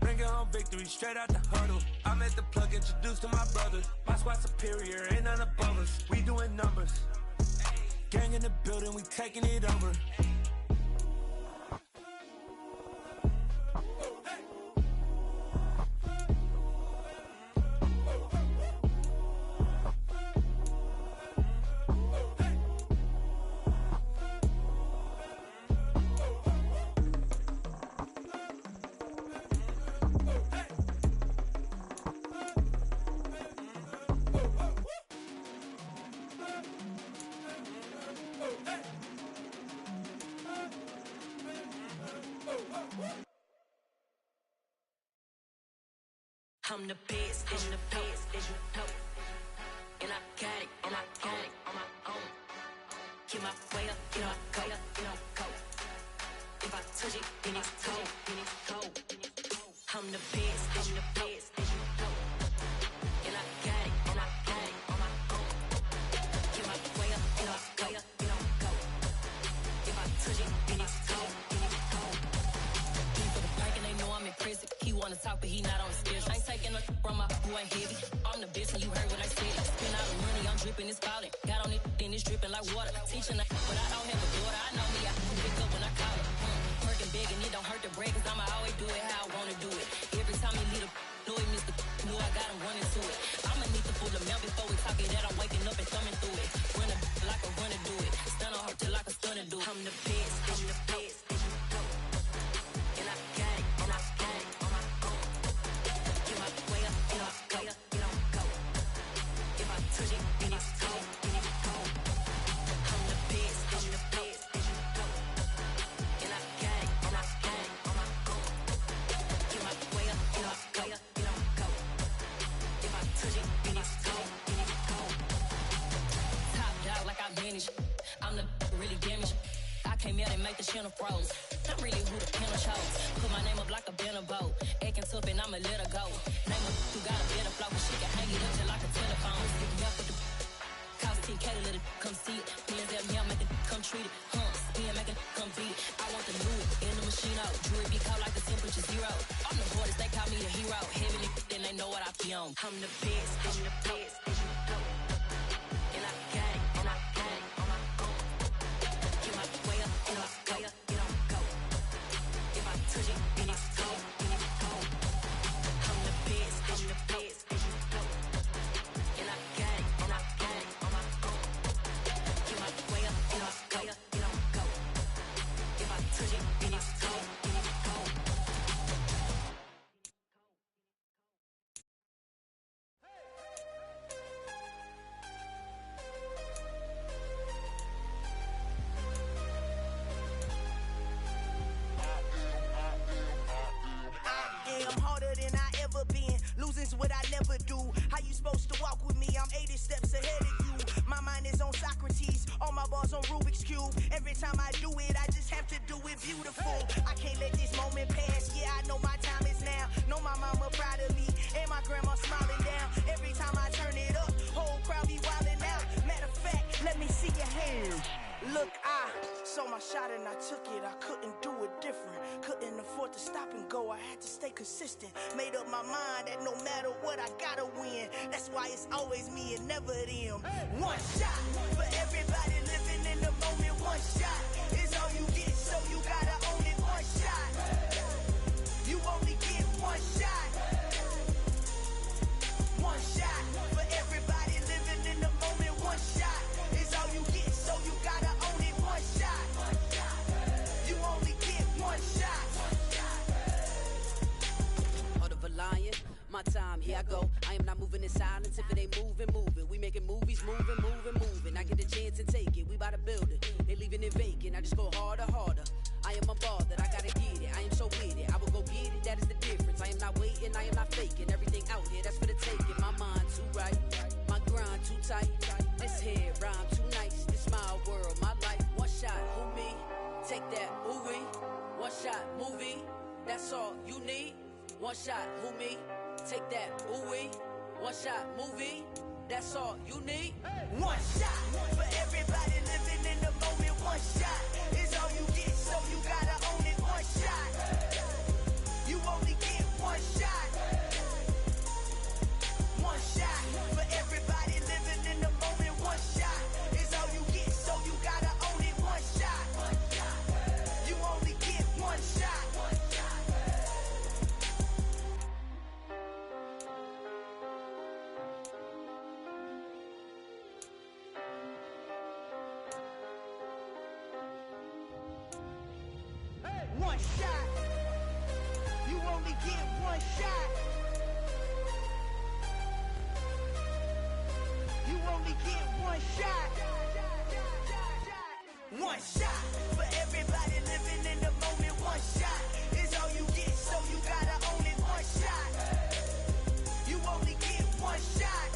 Bringing home victory straight out the huddle. I'm at the plug, introduced to my brother. My squad superior, ain't none above us. We doing numbers. Gang in the building, we taking it over. I'm the best, I'm the best, as you know. And I got it, and I own it on my own. Get my way up, get my go, go. If I touch it, then it's cold, I'm the best, as you know. And I got it, and I own it on my own. Get my way up, get my go, go. If I touch it, then it's cold, He for the park and they know I'm in prison. He wanna talk, but he not on schedule. I ain't taking no from my who ain't heavy. I'm the best and you heard what I said. Spend all the money, I'm dripping, it's falling. Got on it, then it's dripping like water. Teaching but I don't have a daughter. I know me, I can pick up when I call her. Working big and it don't hurt to break. game, yeah, they make the channel froze. I'm really who the panel chose. Put my name up like a banner boat. Acting tough and I'ma let her go. Name her who got a better flow, 'cause she can hang it up just like a telephone. Stick me up with the cost 10K to let it come see it. Hands up here, make it come treat it. Spin, make it come beat it. I want the new in the machine out. Jewelry be cold like the temperature 0. I'm the boys, they call me the hero. Heavy then they know what I be on. I'm the best, I'm the best, and you know. And I got it, and I got it on my own. Get my way up, and I way up, and I'm go. If I touch it, then it's cold, then it's cold. I'm the best, and you know. And I got it, and I got it on my own. Get my way up, and I way up, and I'm go. If I touch it, then it's cold, then it's cold. I'm harder than I ever been. Losing's what I never do. How you supposed to walk with me? I'm 80 steps ahead of you. My mind is on Socrates. All my bars on Rubik's Cube. Every time I do it, I just have to do it beautiful. I can't let this moment pass. Yeah, I know my time is now. Know my mama proud of me. And my grandma smiling down. Every time I turn it up, whole crowd be wildin' out. Matter of fact, let me see your hands. Look, I saw my shot and I took it. I couldn't do it different. Couldn't afford to stop and go. I had to stay consistent. Made up my mind that no matter what, I gotta win. That's why it's always me and never them. One shot for everybody living in the moment. One shot is all you get, so you gotta own it. One shot. You only get one shot. One shot for everybody living in the moment. One shot is all you get, so you gotta own it. One shot. You only get one shot. Heart of a lion, my time, here I go. I am not moving in silence. If it ain't moving, moving. We making movies, moving, moving, moving. I get a chance and take it. We bout to build it. They leaving it vacant. I just go harder, harder. I am a ball that I gotta get it. I am so with it. I will go get it. That is the difference. I am not waiting. I am not faking. Everything out here, that's for the taking. My mind too right. My grind too tight. This head rhyme too nice. This my world, my life. One shot, who me? Take that, ooh wee. One shot, movie. That's all you need. One shot, who me? Take that, ooh wee. One shot, movie. That's all you need. One shot for everybody living in the moment. One shot is all you get, so you gotta own it. One shot. You only get one shot. One shot for everybody living in the moment. One shot is all you get, so you gotta own it. One shot. You only get one shot. One shot. You only get one shot. You only get one shot. One shot for everybody living in the moment. One shot is all you get, so you gotta own it. One shot. You only get one shot.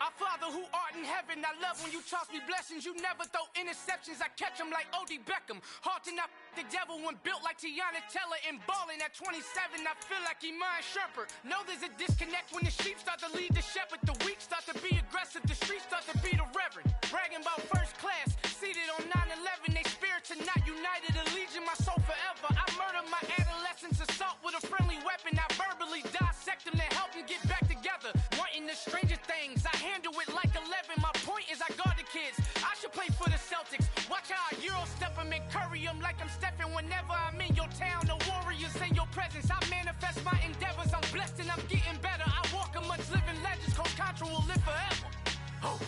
Our Father who art in heaven, I love when you toss me blessings. You never throw interceptions, I catch them like O.D. Beckham. Hard to not the devil when built like Tiana Teller and balling at 27. I feel like Iman Shumpert. Know there's a disconnect when the sheep start to lead the shepherd. The weak start to be aggressive, the streets start to be the reverend. Bragging about first class, seated on 9/11. They spirits are not united, allegiance my soul forever. I murdered my adolescence, assault with a friendly weapon. I verbally dissect them to help them get back together. Wanting the stranger things, I handle it like 11. My point is I guard the kids. I should play for the Celtics. Watch how I Euro step them and curry them like I'm Stephen. Whenever I'm in your town, the Warriors in your presence. I manifest my endeavors. I'm blessed and I'm getting better. I walk amongst living legends. Coach Contra will live forever. Oh.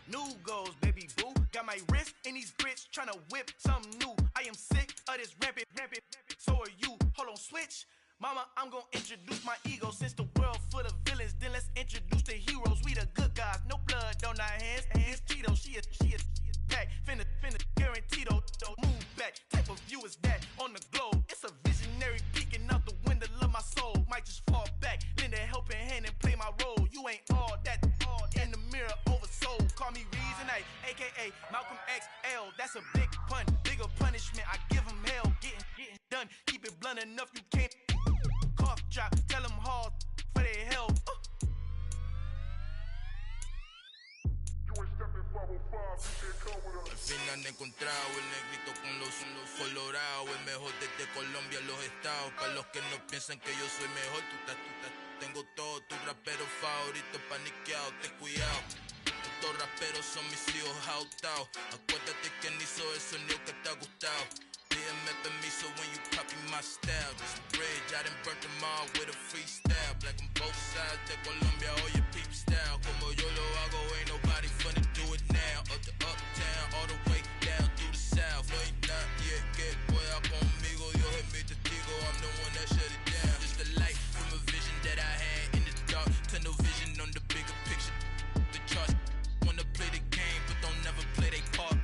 New goals, baby boo. Got my wrist in these grits, tryna whip something new. I am sick of this rampant. So are you. Hold on, switch. Mama, I'm gonna introduce my ego. Since the world full of villains, then let's introduce the heroes. We the good guys, no blood on our hands. Hands Cheeto, she is pack. Finna guaranteed, move back. Type of view is that on the globe? It's a visionary peeking out the window of my soul. Might just fall back, lend a helping hand and play my role. You ain't all that in the mirror oversold. Call me Reason A, aka Malcolm XL. That's a big pun, bigger punishment. I give him hell, getting done. Keep it blunt enough, you can't cough drop. Tell them hard for their health. Al fin han encontrado el negrito con los colorados, el mejor desde Colombia, los estados. Para los que no piensan que yo soy mejor, tengo todo, tu rapero favorito paniqueado, ten cuidado. Estos raperos son mis hijos jautados. Acuérdate quién hizo el sonido que te ha gustado. Pídeme permiso when you copy my style. This bridge, I done burnt them all with a freestyle. Black on both sides de Colombia, oye peep style. Como yo lo hago, ain't nobody finna do it now. Up to uptown, all the way down through the south. No hay nadie que pueda conmigo, Dios es mi testigo. I'm the one that shut it down. Just the light from a vision that I had in the dark. Tunnel vision on the bigger picture. The charts wanna play the game, but don't never play their part.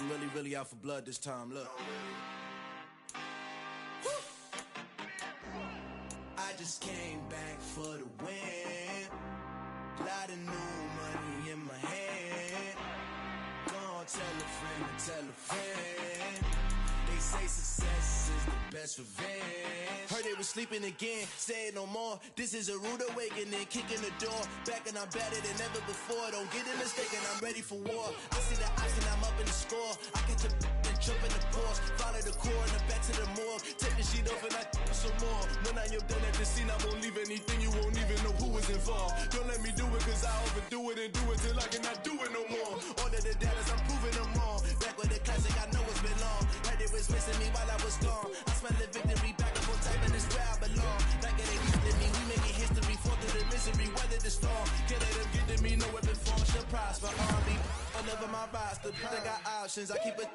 I'm really out for blood this time, look. I just came back for the win. Lot of new money in my hand. Gonna tell a friend to tell a friend. They say success is the best revenge. Heard they was sleeping again, say it no more. This is a rude awakening, kicking the door. Back and I'm better than ever before. Don't get it mistaken, I'm ready for war. I see the option, I'm up in the score. I catch a and jump in the course. Follow the core and the back to the morgue. Take the sheet off and I some more. When I am done at the scene, I won't leave anything. You won't even know who was involved. Don't let me do it, cause I overdo it and do it till I cannot do it no more. All of the dallas, I'm proving them wrong. Back with the classic, I know it's been long. Heard it was missing me while I was gone. I smell the victory back up on type, and it's where I belong. Like it ain't used to me, we making history. Fall through the misery, weather the storm. Can't let them get to me, no weapon form shall prosper. R&B on live on my roster. They got options. I keep it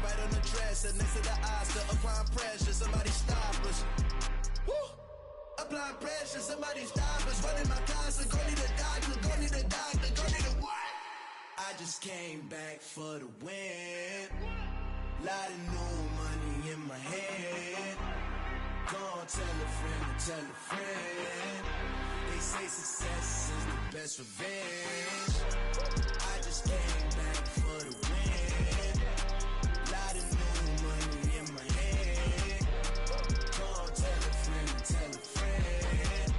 right on the dresser. Next to the Oscar. Applying pressure. Somebody stop us. Woo! Applying pressure. Somebody stop us. Running my closet. Go need a doctor. Go need a doctor. Go need a what? I just came back for the win. Lot of new money in my head. Go on, tell a friend and tell a friend. They say success is the best revenge. I just came back for the win. Lot of new money in my head. Go on, tell a friend and tell a friend.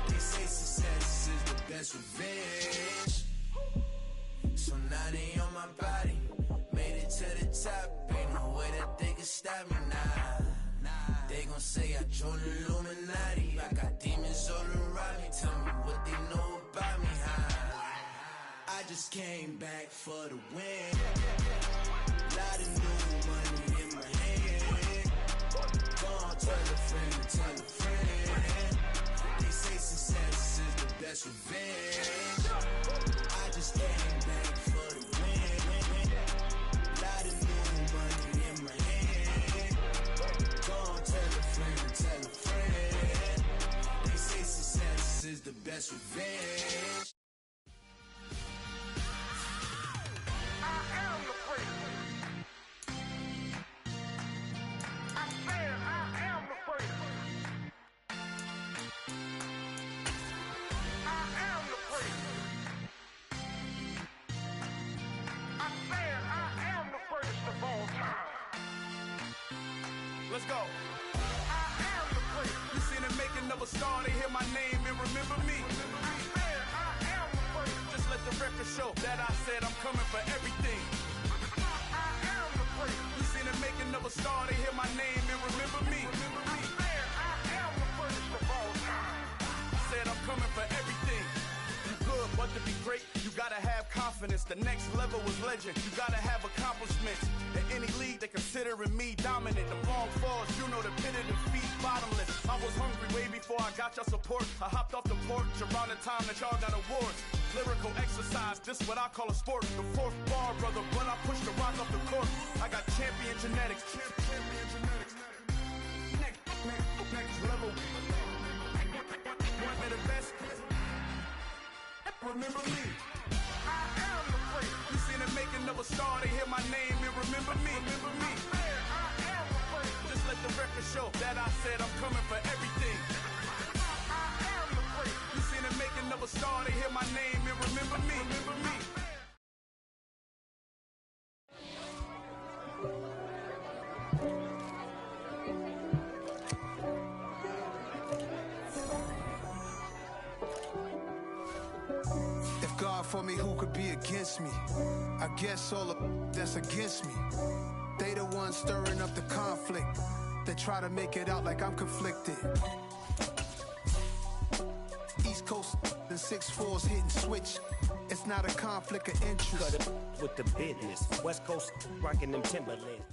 They say success is the best revenge. So now they on my body. Made it to the top. Ain't no way that they can stop me now. They gon' say I joined the Illuminati. I got demons all around me. Tell me what they know about me, huh? I just came back for the win. Lot of new money in my hand. Go on, tell a friend and tell a friend. They say success is the best revenge. I just came back for the win. Lot of new money in my hand. Go on, tell a friend and tell a friend. They say success is the best revenge. Let's go. I am the prince. You seen the making of a star, they hear my name and remember me. I am the prince. Just let the record show that I said I'm coming for everything. I am the prince. You seen the making of a star, they hear my name and remember me. I am the prince of all time. I said I'm coming for everything. You good, but to be great, you gotta have confidence. The next level was legend. You gotta have accomplishments. In any league, they considering me dominant. The long falls, you know the pit of defeat, bottomless. I was hungry way before I got your support. I hopped off the porch around the time that y'all got awards. Lyrical exercise, this what I call a sport. The fourth bar, brother, when I push the rock off the court. I got champion genetics. Champion genetics. Next level. One of the best. Remember me. I am the prince. You seen the making of a star, they hear my name and remember me. Remember me. I am the prince. Just let the record show that I said I'm coming for everything. I am the prince. You seen the making of a star, they hear my name and remember me. Remember me. God for me, who could be against me? I guess all of that's against me. They the ones stirring up the conflict. They try to make it out like I'm conflicted. East Coast and 6'4s hitting switch. It's not a conflict of interest. Cut it with the business. West Coast rocking them Timberlands.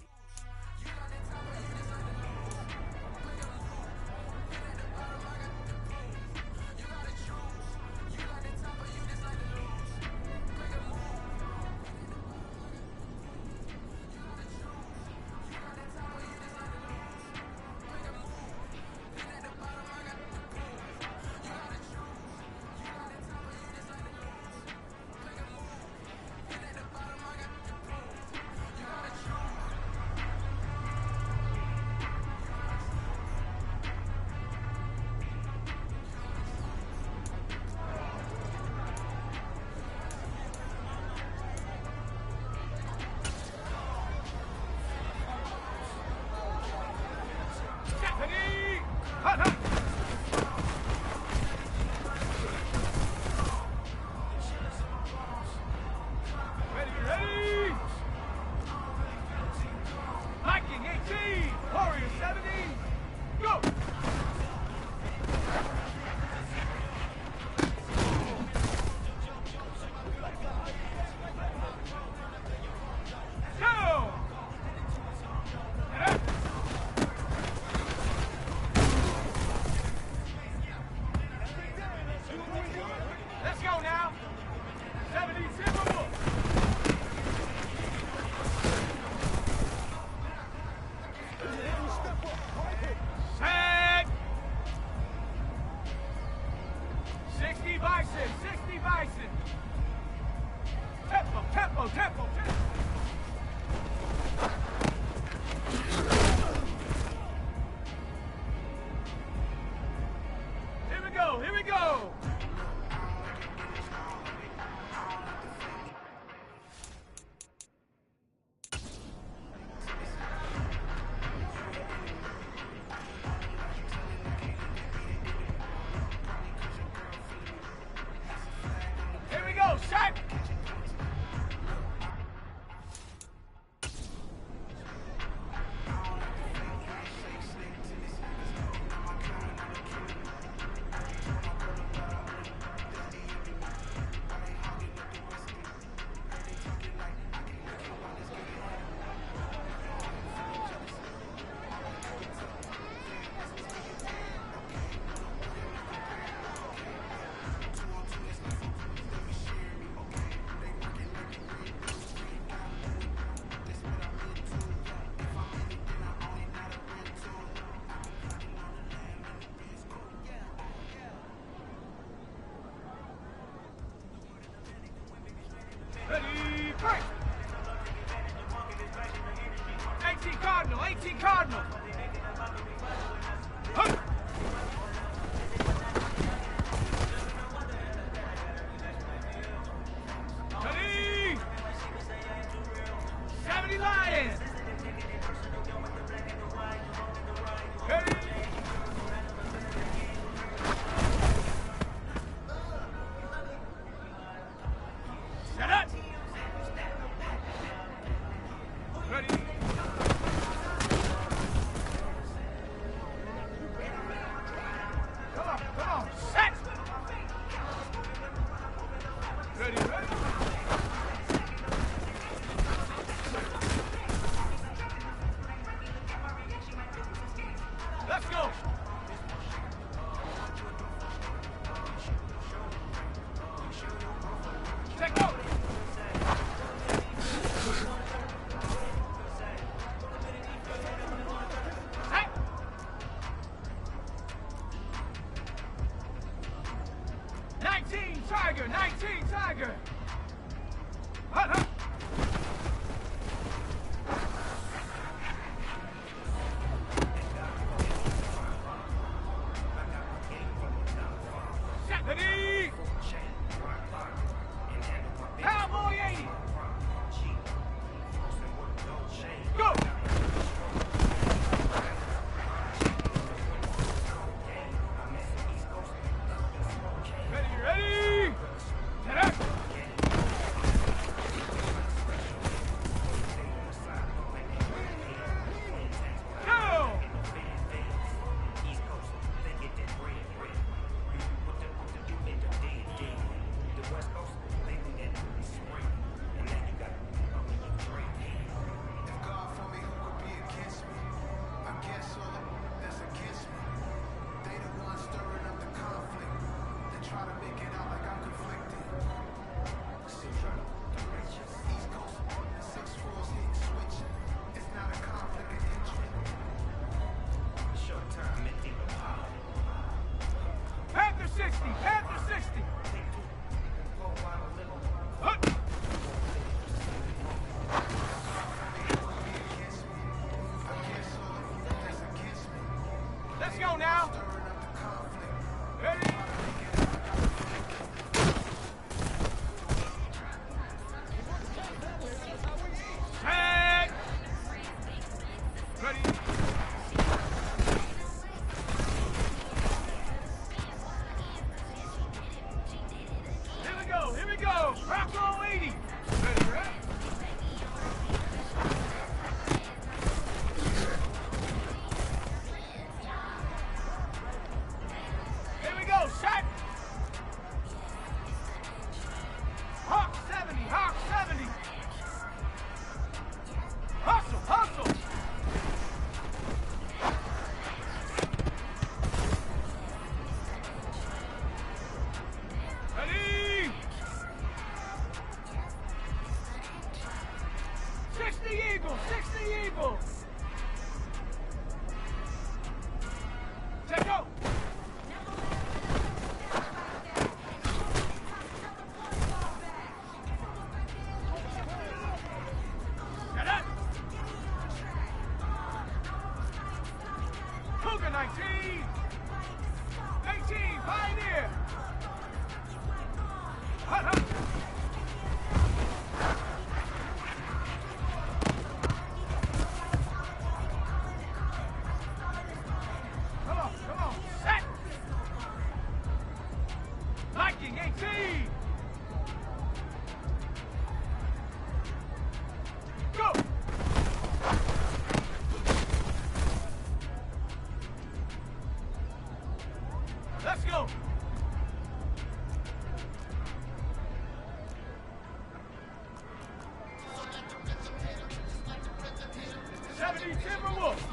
Ready, break. 18 Cardinal, 18 Cardinal. Huh. Ready. 70 Lions. Ready. Set up. Ready. Come on, set. Ready, ready. Let's go. Check go. Hey. 19 Tiger, 19 Tiger. Hut, hut. Ready. Cowboy 80. Go. Ready, ready. Get up. Go. Panther 60, Panther 60. Hut. Let's go now. Ready? Set. Ready? Here we go. Bronco 80. Ready, ready? Here we go, set. Hawk 70, Hawk 70. Hustle, hustle. Ready? 60 Eagles, 60 Eagles. Check go. Get up. Cougar 19. 18, Pioneer. Hut, hut. Come on, set. Viking 18. Go. Let's go. Timberwolves.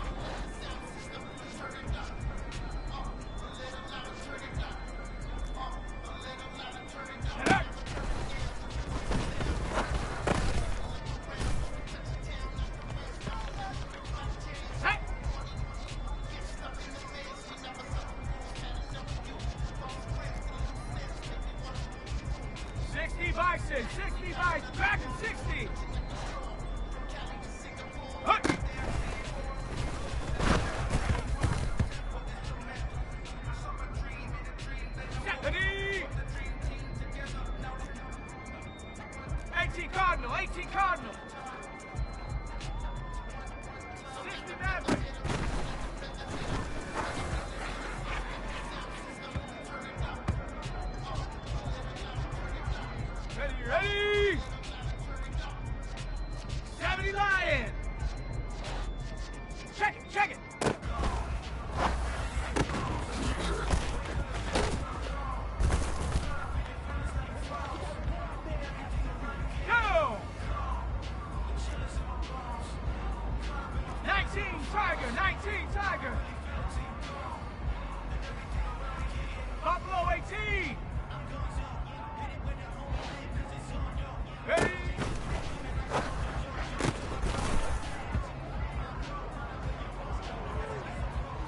Bison, 60 Bison, back 60. Hut. 18 Cardinal, 18 Cardinal. 60 Maverick. Ready. 70 Lion. Check it. Go! 19 Tiger. Buffalo 18. Ready?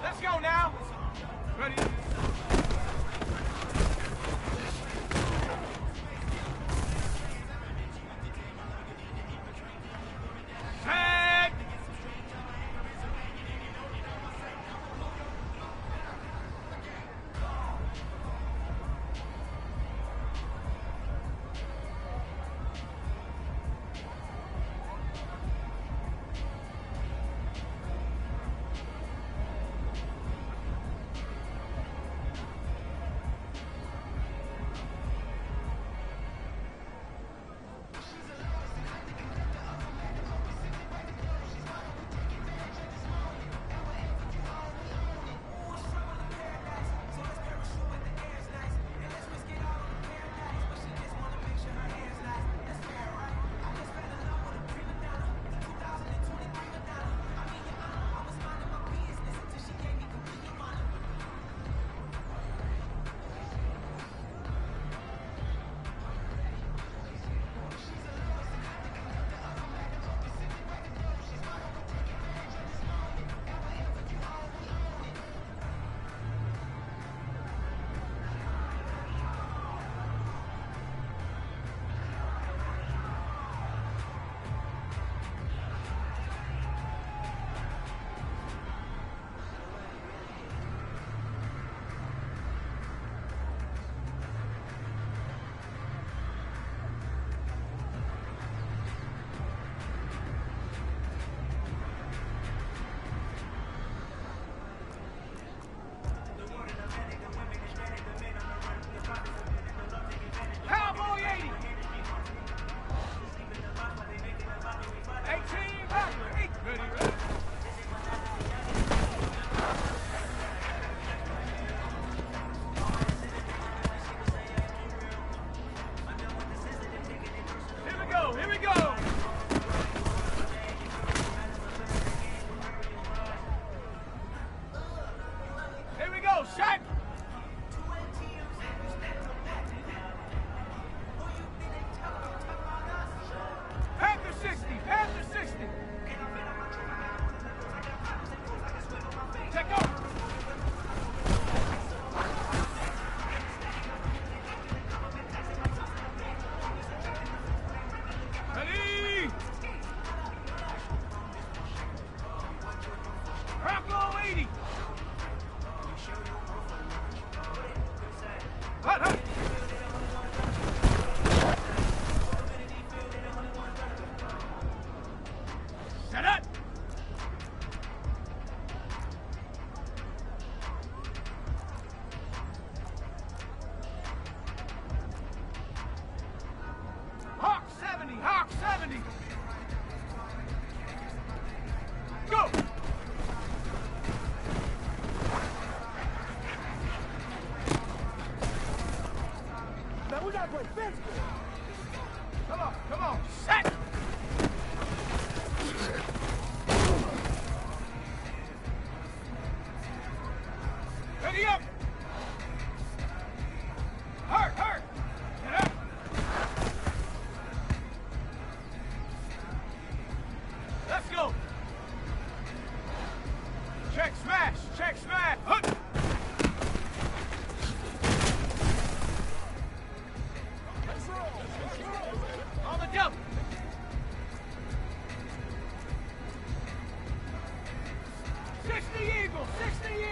Let's go now. Ready? Tag!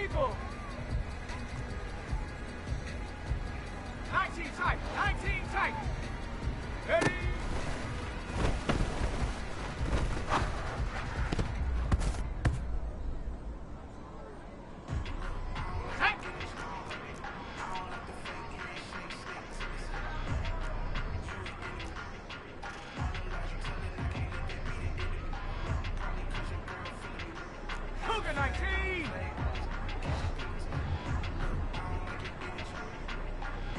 people. 19 tight, 19 tight. Ready? Cougar 19!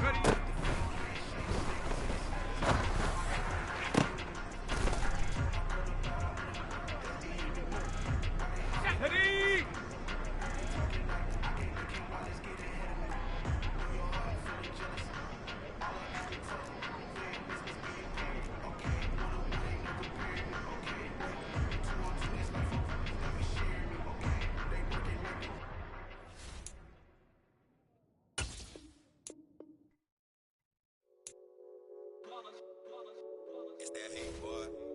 Ready? Ready!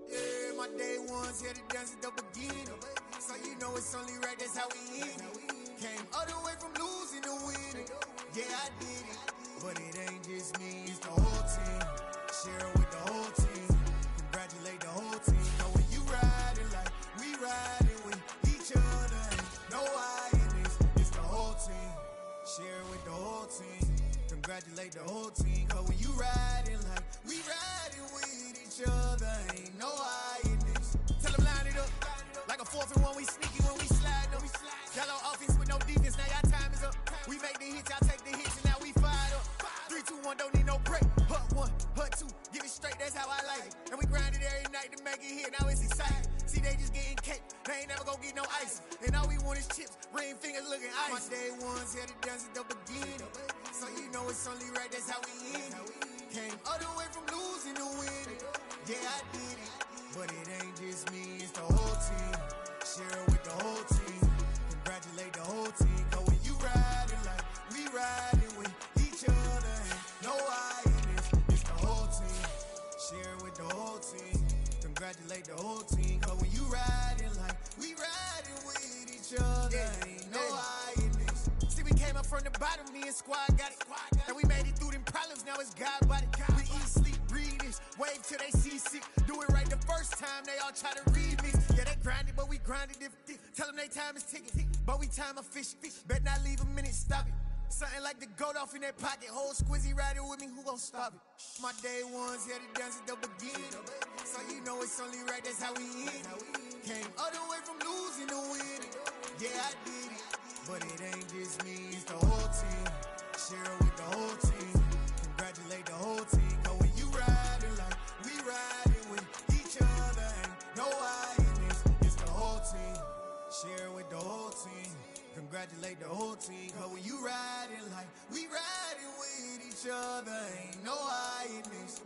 Yeah, my day ones here to dance at the beginning. So you know it's only right, that's how we end it. Came all the way from losing to winning. Yeah, I did it. But it ain't just me, it's the whole team. Share with the whole team. Congratulate the whole team. Know when you riding like we riding with each other. Ain't no I in this, it's the whole team. Share with the whole team. Congratulate the whole team. Cause when you riding like we riding with each other, ain't no I in this. Tell them line it up. Like a 4th and 1, we sneaky when we slide them. Yellow offense with no defense, now y'all time is up. We make the hits, y'all take the hits, and now we fired up. 3, 2, 1, don't need no break. Hut 1, hut 2, give it straight, that's how I like it. And we grind it every night to make it hit, now it's exciting. See, they just getting cake, they ain't never gonna get no ice. And all we want is chips, ring fingers looking ice. My day ones here to dance at the beginning. So you know it's only right, that's how we end it. Came all the way from losing to winning. Yeah, I did it. But it ain't just me, it's the whole team. Share with the whole team. Congratulate the whole team. Cause when you riding like we riding with each other, ain't no I in this, it's the whole team. Share with the whole team. Congratulate the whole team. Cause when you riding like we riding with each other, ain't no I in this. See, we came up from the bottom, me and squad got it. And we made it through them problems, now it's God body. We eat, sleep, breathe this, wave till they see sick. Do it right the first time, they all try to read me. Yeah, they grinded, but we grinded different. Tell them they time is ticking, but we time a fish. Bet not leave a minute, stop it. Something like the goat off in that pocket. Whole squizzy riding with me, who gon' stop it? My day ones here to dance at the beginning. So you know it's only right, that's how we end it. Came all the way from losing to winning. Yeah, I did it. But it ain't just me, it's the whole team. Share with the whole team. Congratulate the whole team. Cause when you riding like we riding with each other, ain't no I in this, it's the whole team. Share with the whole team. Congratulate the whole team. Cause when you riding like we riding with each other, ain't no I in this.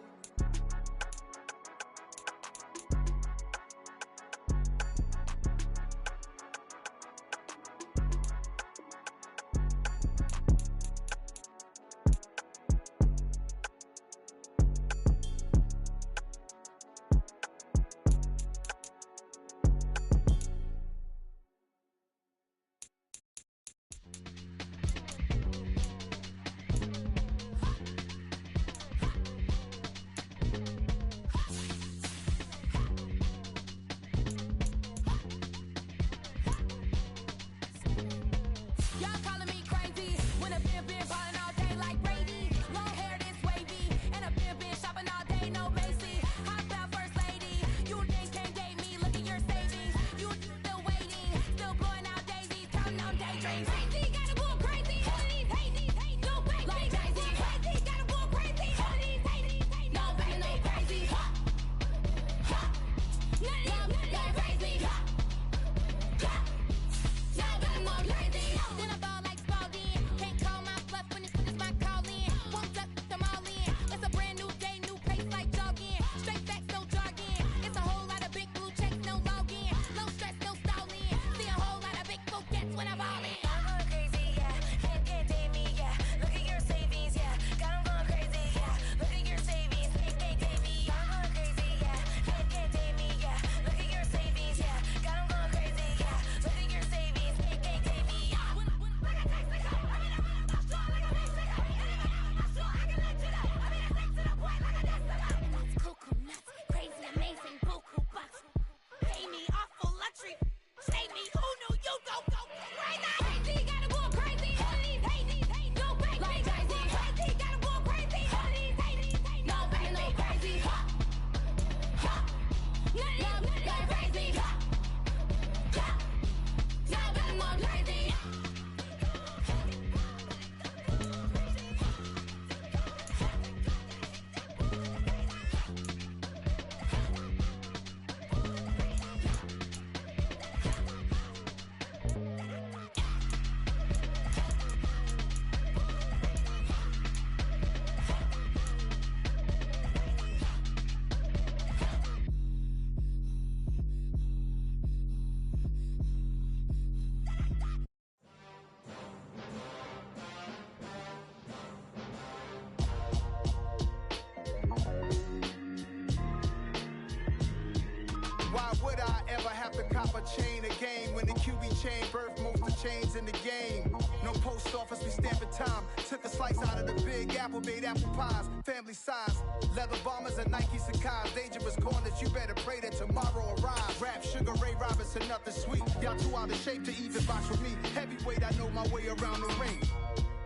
a chain of game. When the QB chain birthed most of chains in the game. No post office, we stamping time. Took a slice out of the big apple, made apple pies. Family size, leather bombers and Nike Sacai's. Dangerous corners, you better pray that tomorrow arrives. Rap, Sugar Ray Robinson, nothing sweet. Y'all too out of shape to even box with me. Heavyweight, I know my way around the ring.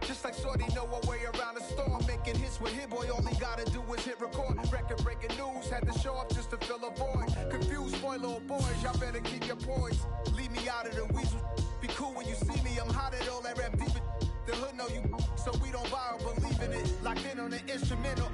Just like Shorty know her way around the storm. Making hits with Hit Boy, all he gotta do is hit record. Record breaking news, had to show up just to fill a void. Confused boy, little boys, y'all better keep your poise. Leave me out of the weasel. Be cool when you see me, I'm hot at all that rap deep. The hood know you, so we don't borrow, believe in it. Locked in on the instrumental.